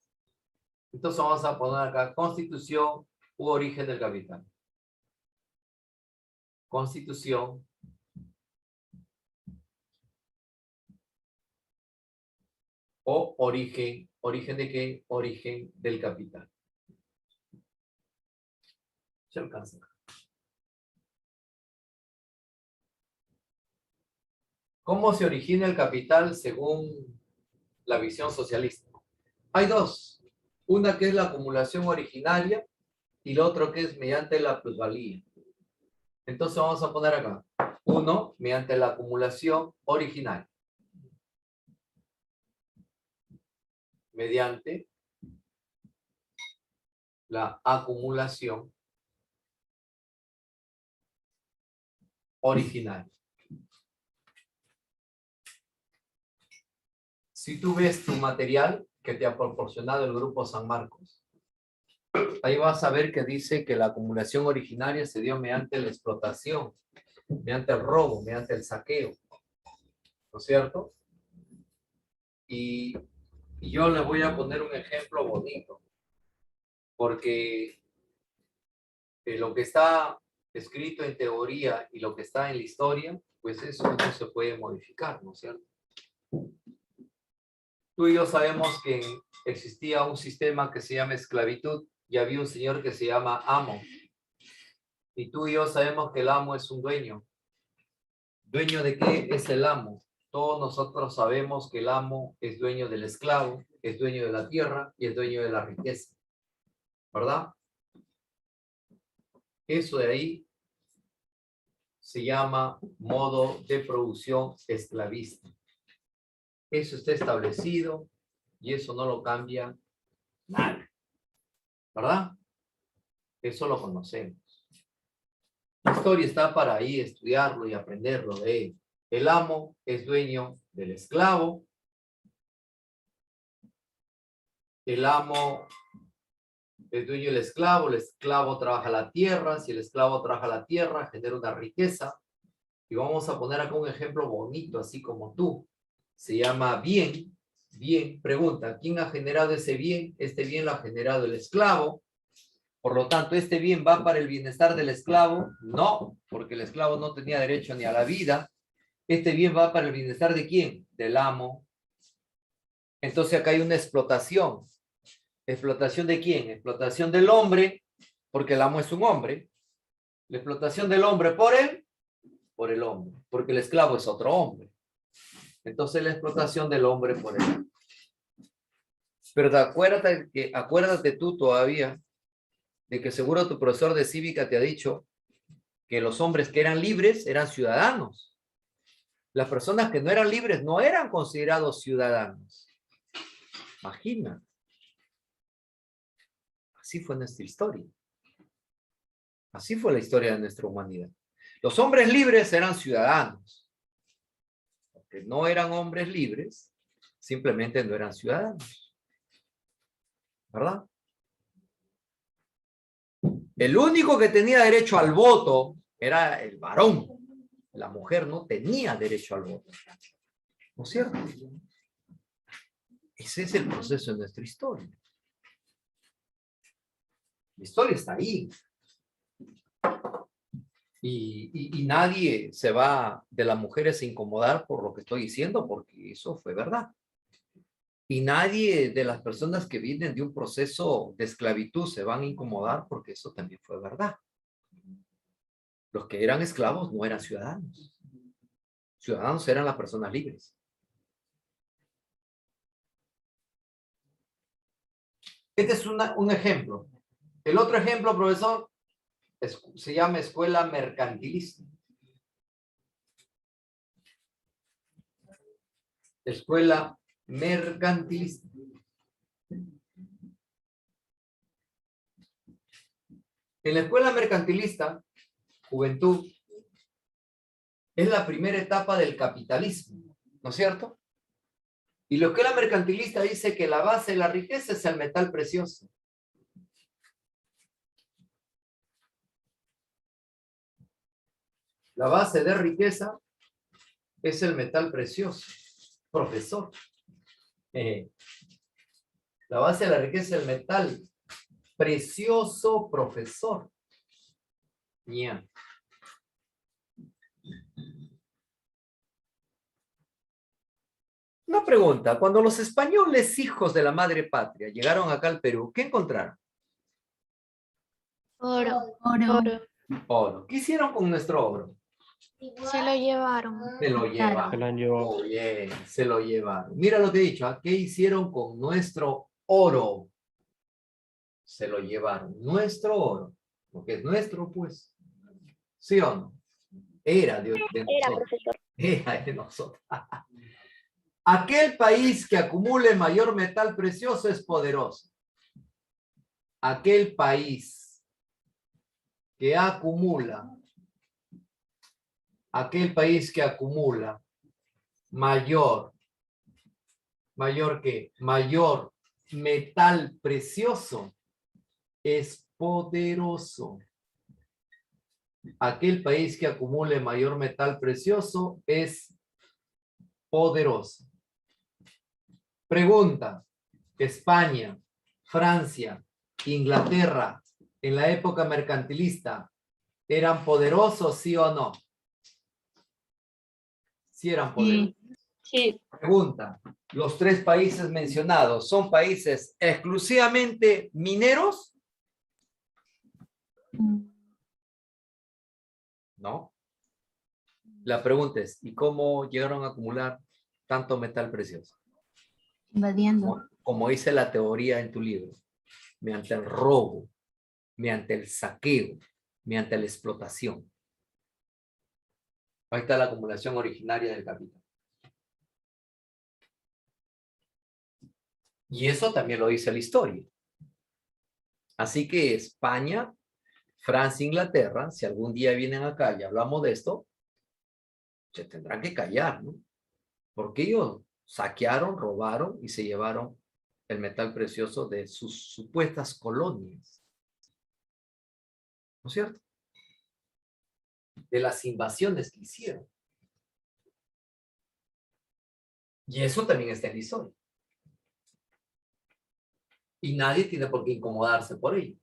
Entonces vamos a poner acá constitución u origen del capital. Constitución o origen. ¿Origen de qué? Origen del capital. Se alcanza. ¿Cómo se origina el capital según la visión socialista? Hay dos. Una que es la acumulación originaria y la otra que es mediante la plusvalía. Entonces vamos a poner acá. Uno, mediante la acumulación originaria. Mediante la acumulación originaria. Si tú ves tu material que te ha proporcionado el Grupo San Marcos, ahí vas a ver que dice que la acumulación originaria se dio mediante la explotación, mediante el robo, mediante el saqueo. ¿No es cierto? Y yo les voy a poner un ejemplo bonito, porque lo que está escrito en teoría y lo que está en la historia, pues eso no se puede modificar, ¿no es cierto? Tú y yo sabemos que existía un sistema que se llama esclavitud y había un señor que se llama amo. Y tú y yo sabemos que el amo es un dueño. ¿Dueño de qué es el amo? Todos nosotros sabemos que el amo es dueño del esclavo, es dueño de la tierra y es dueño de la riqueza. ¿Verdad? Eso de ahí se llama modo de producción esclavista. Eso está establecido y eso no lo cambia nadie. ¿Verdad? Eso lo conocemos. La historia está para ahí estudiarlo y aprenderlo de él. El amo es dueño del esclavo. El amo es dueño del esclavo. El esclavo trabaja la tierra. Si el esclavo trabaja la tierra, genera una riqueza. Y vamos a poner acá un ejemplo bonito, así como tú. Se llama bien. Bien, pregunta, ¿quién ha generado ese bien? Este bien lo ha generado el esclavo. Por lo tanto, ¿este bien va para el bienestar del esclavo? No, porque el esclavo no tenía derecho ni a la vida. ¿Este bien va para el bienestar de quién? Del amo. Entonces acá hay una explotación. ¿Explotación de quién? Explotación del hombre, porque el amo es un hombre. La explotación del hombre por él, por el hombre, porque el esclavo es otro hombre. Entonces la explotación del hombre por él. Pero acuérdate tú todavía de que seguro tu profesor de cívica te ha dicho que los hombres que eran libres eran ciudadanos. Las personas que no eran libres no eran considerados ciudadanos. Imagina. Así fue nuestra historia. Así fue la historia de nuestra humanidad. Los hombres libres eran ciudadanos. Los que no eran hombres libres, simplemente no eran ciudadanos. ¿Verdad? El único que tenía derecho al voto era el varón. La mujer no tenía derecho al voto. ¿No es cierto? Ese es el proceso de nuestra historia. La historia está ahí. Y nadie se va de las mujeres a incomodar por lo que estoy diciendo, porque eso fue verdad. Y nadie de las personas que vienen de un proceso de esclavitud se van a incomodar, porque eso también fue verdad. Los que eran esclavos no eran ciudadanos. Ciudadanos eran las personas libres. Este es un ejemplo. El otro ejemplo, profesor, se llama escuela mercantilista. Escuela mercantilista. En la escuela mercantilista, juventud, es la primera etapa del capitalismo, ¿no es cierto? Y la escuela mercantilista dice que la base de la riqueza es el metal precioso. La base de riqueza es el metal precioso. Profesor. La base de la riqueza es el metal precioso, profesor. Yeah. Una pregunta. Cuando los españoles, hijos de la madre patria, llegaron acá al Perú, ¿qué encontraron? Oro. Oro. Oro. ¿Qué hicieron con nuestro oro? Se lo llevaron. Se lo llevaron. Se lo han llevado. Muy bien, se lo llevaron. Mira lo que he dicho. ¿Ah? ¿Qué hicieron con nuestro oro? Se lo llevaron. Nuestro oro. Porque es nuestro, pues. ¿Sí o no? Era de Era, nosotros. profesor. Era de nosotros. Aquel país que acumule mayor metal precioso es poderoso. Aquel país que acumula mayor metal precioso es poderoso. Aquel país que acumule mayor metal precioso es poderoso. Pregunta: España, Francia, Inglaterra, en la época mercantilista, ¿eran poderosos, sí o no? Sí eran poderosos. Sí. Pregunta: ¿los tres países mencionados son países exclusivamente mineros? No. La pregunta es, ¿y cómo llegaron a acumular tanto metal precioso? Invadiendo. Como dice la teoría en tu libro, mediante el robo, mediante el saqueo, mediante la explotación. Ahí está la acumulación originaria del capital. Y eso también lo dice la historia. Así que España, Francia, Inglaterra, si algún día vienen acá y hablamos de esto, se tendrán que callar, ¿no? Porque ellos saquearon, robaron y se llevaron el metal precioso de sus supuestas colonias. ¿No es cierto? De las invasiones que hicieron. Y eso también está en la historia. Y nadie tiene por qué incomodarse por ello.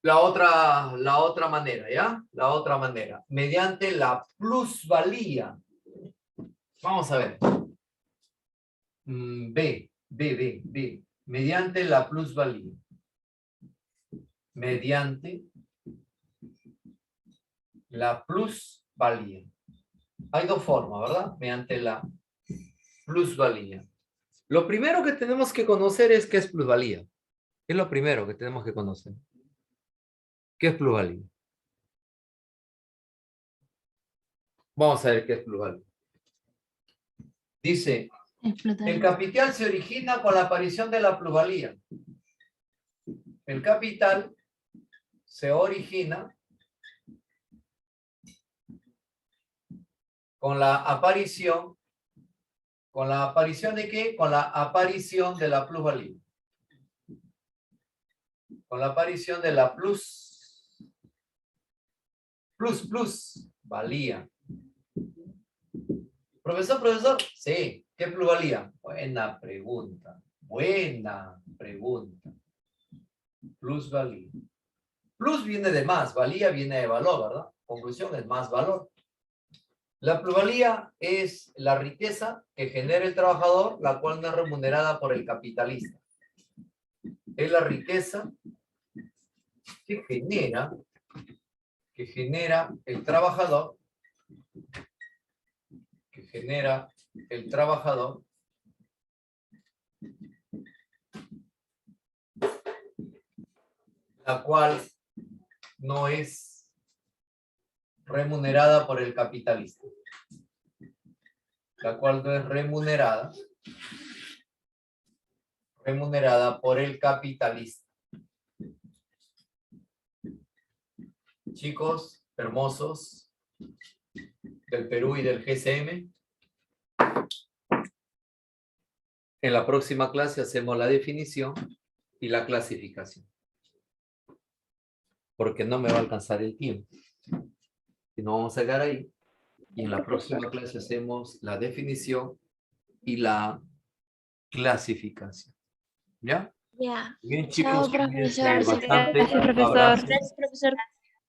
La otra manera, ¿ya? La otra manera. Mediante la plusvalía. Vamos a ver. B. Mediante la plusvalía. Mediante la plusvalía. Hay dos formas, ¿verdad? Mediante la plusvalía. Lo primero que tenemos que conocer es qué es plusvalía. Es lo primero que tenemos que conocer. ¿Qué es plusvalía? Vamos a ver qué es plusvalía. Dice, el capital se origina con la aparición de la plusvalía. El capital se origina Con la aparición de qué? Con la aparición de la plusvalía. Con la aparición de la plusvalía. Profesor, sí. ¿Qué plusvalía? Buena pregunta. Plusvalía. Plus viene de más, valía viene de valor, ¿verdad? Conclusión es más valor. La plusvalía es la riqueza que genera el trabajador, la cual no es remunerada por el capitalista. Es la riqueza que genera el trabajador, la cual no es remunerada por el capitalista. La cual no es remunerada por el capitalista. Chicos hermosos del Perú y del GCM, en la próxima clase hacemos la definición y la clasificación. Porque no me va a alcanzar el tiempo. Y no vamos a llegar ahí. Y en la próxima clase hacemos la definición y la clasificación. ¿Ya? Ya. Bien, Chao, chicos. profesor. Bastante. Gracias, profesor. Abrazo. Gracias, profesor.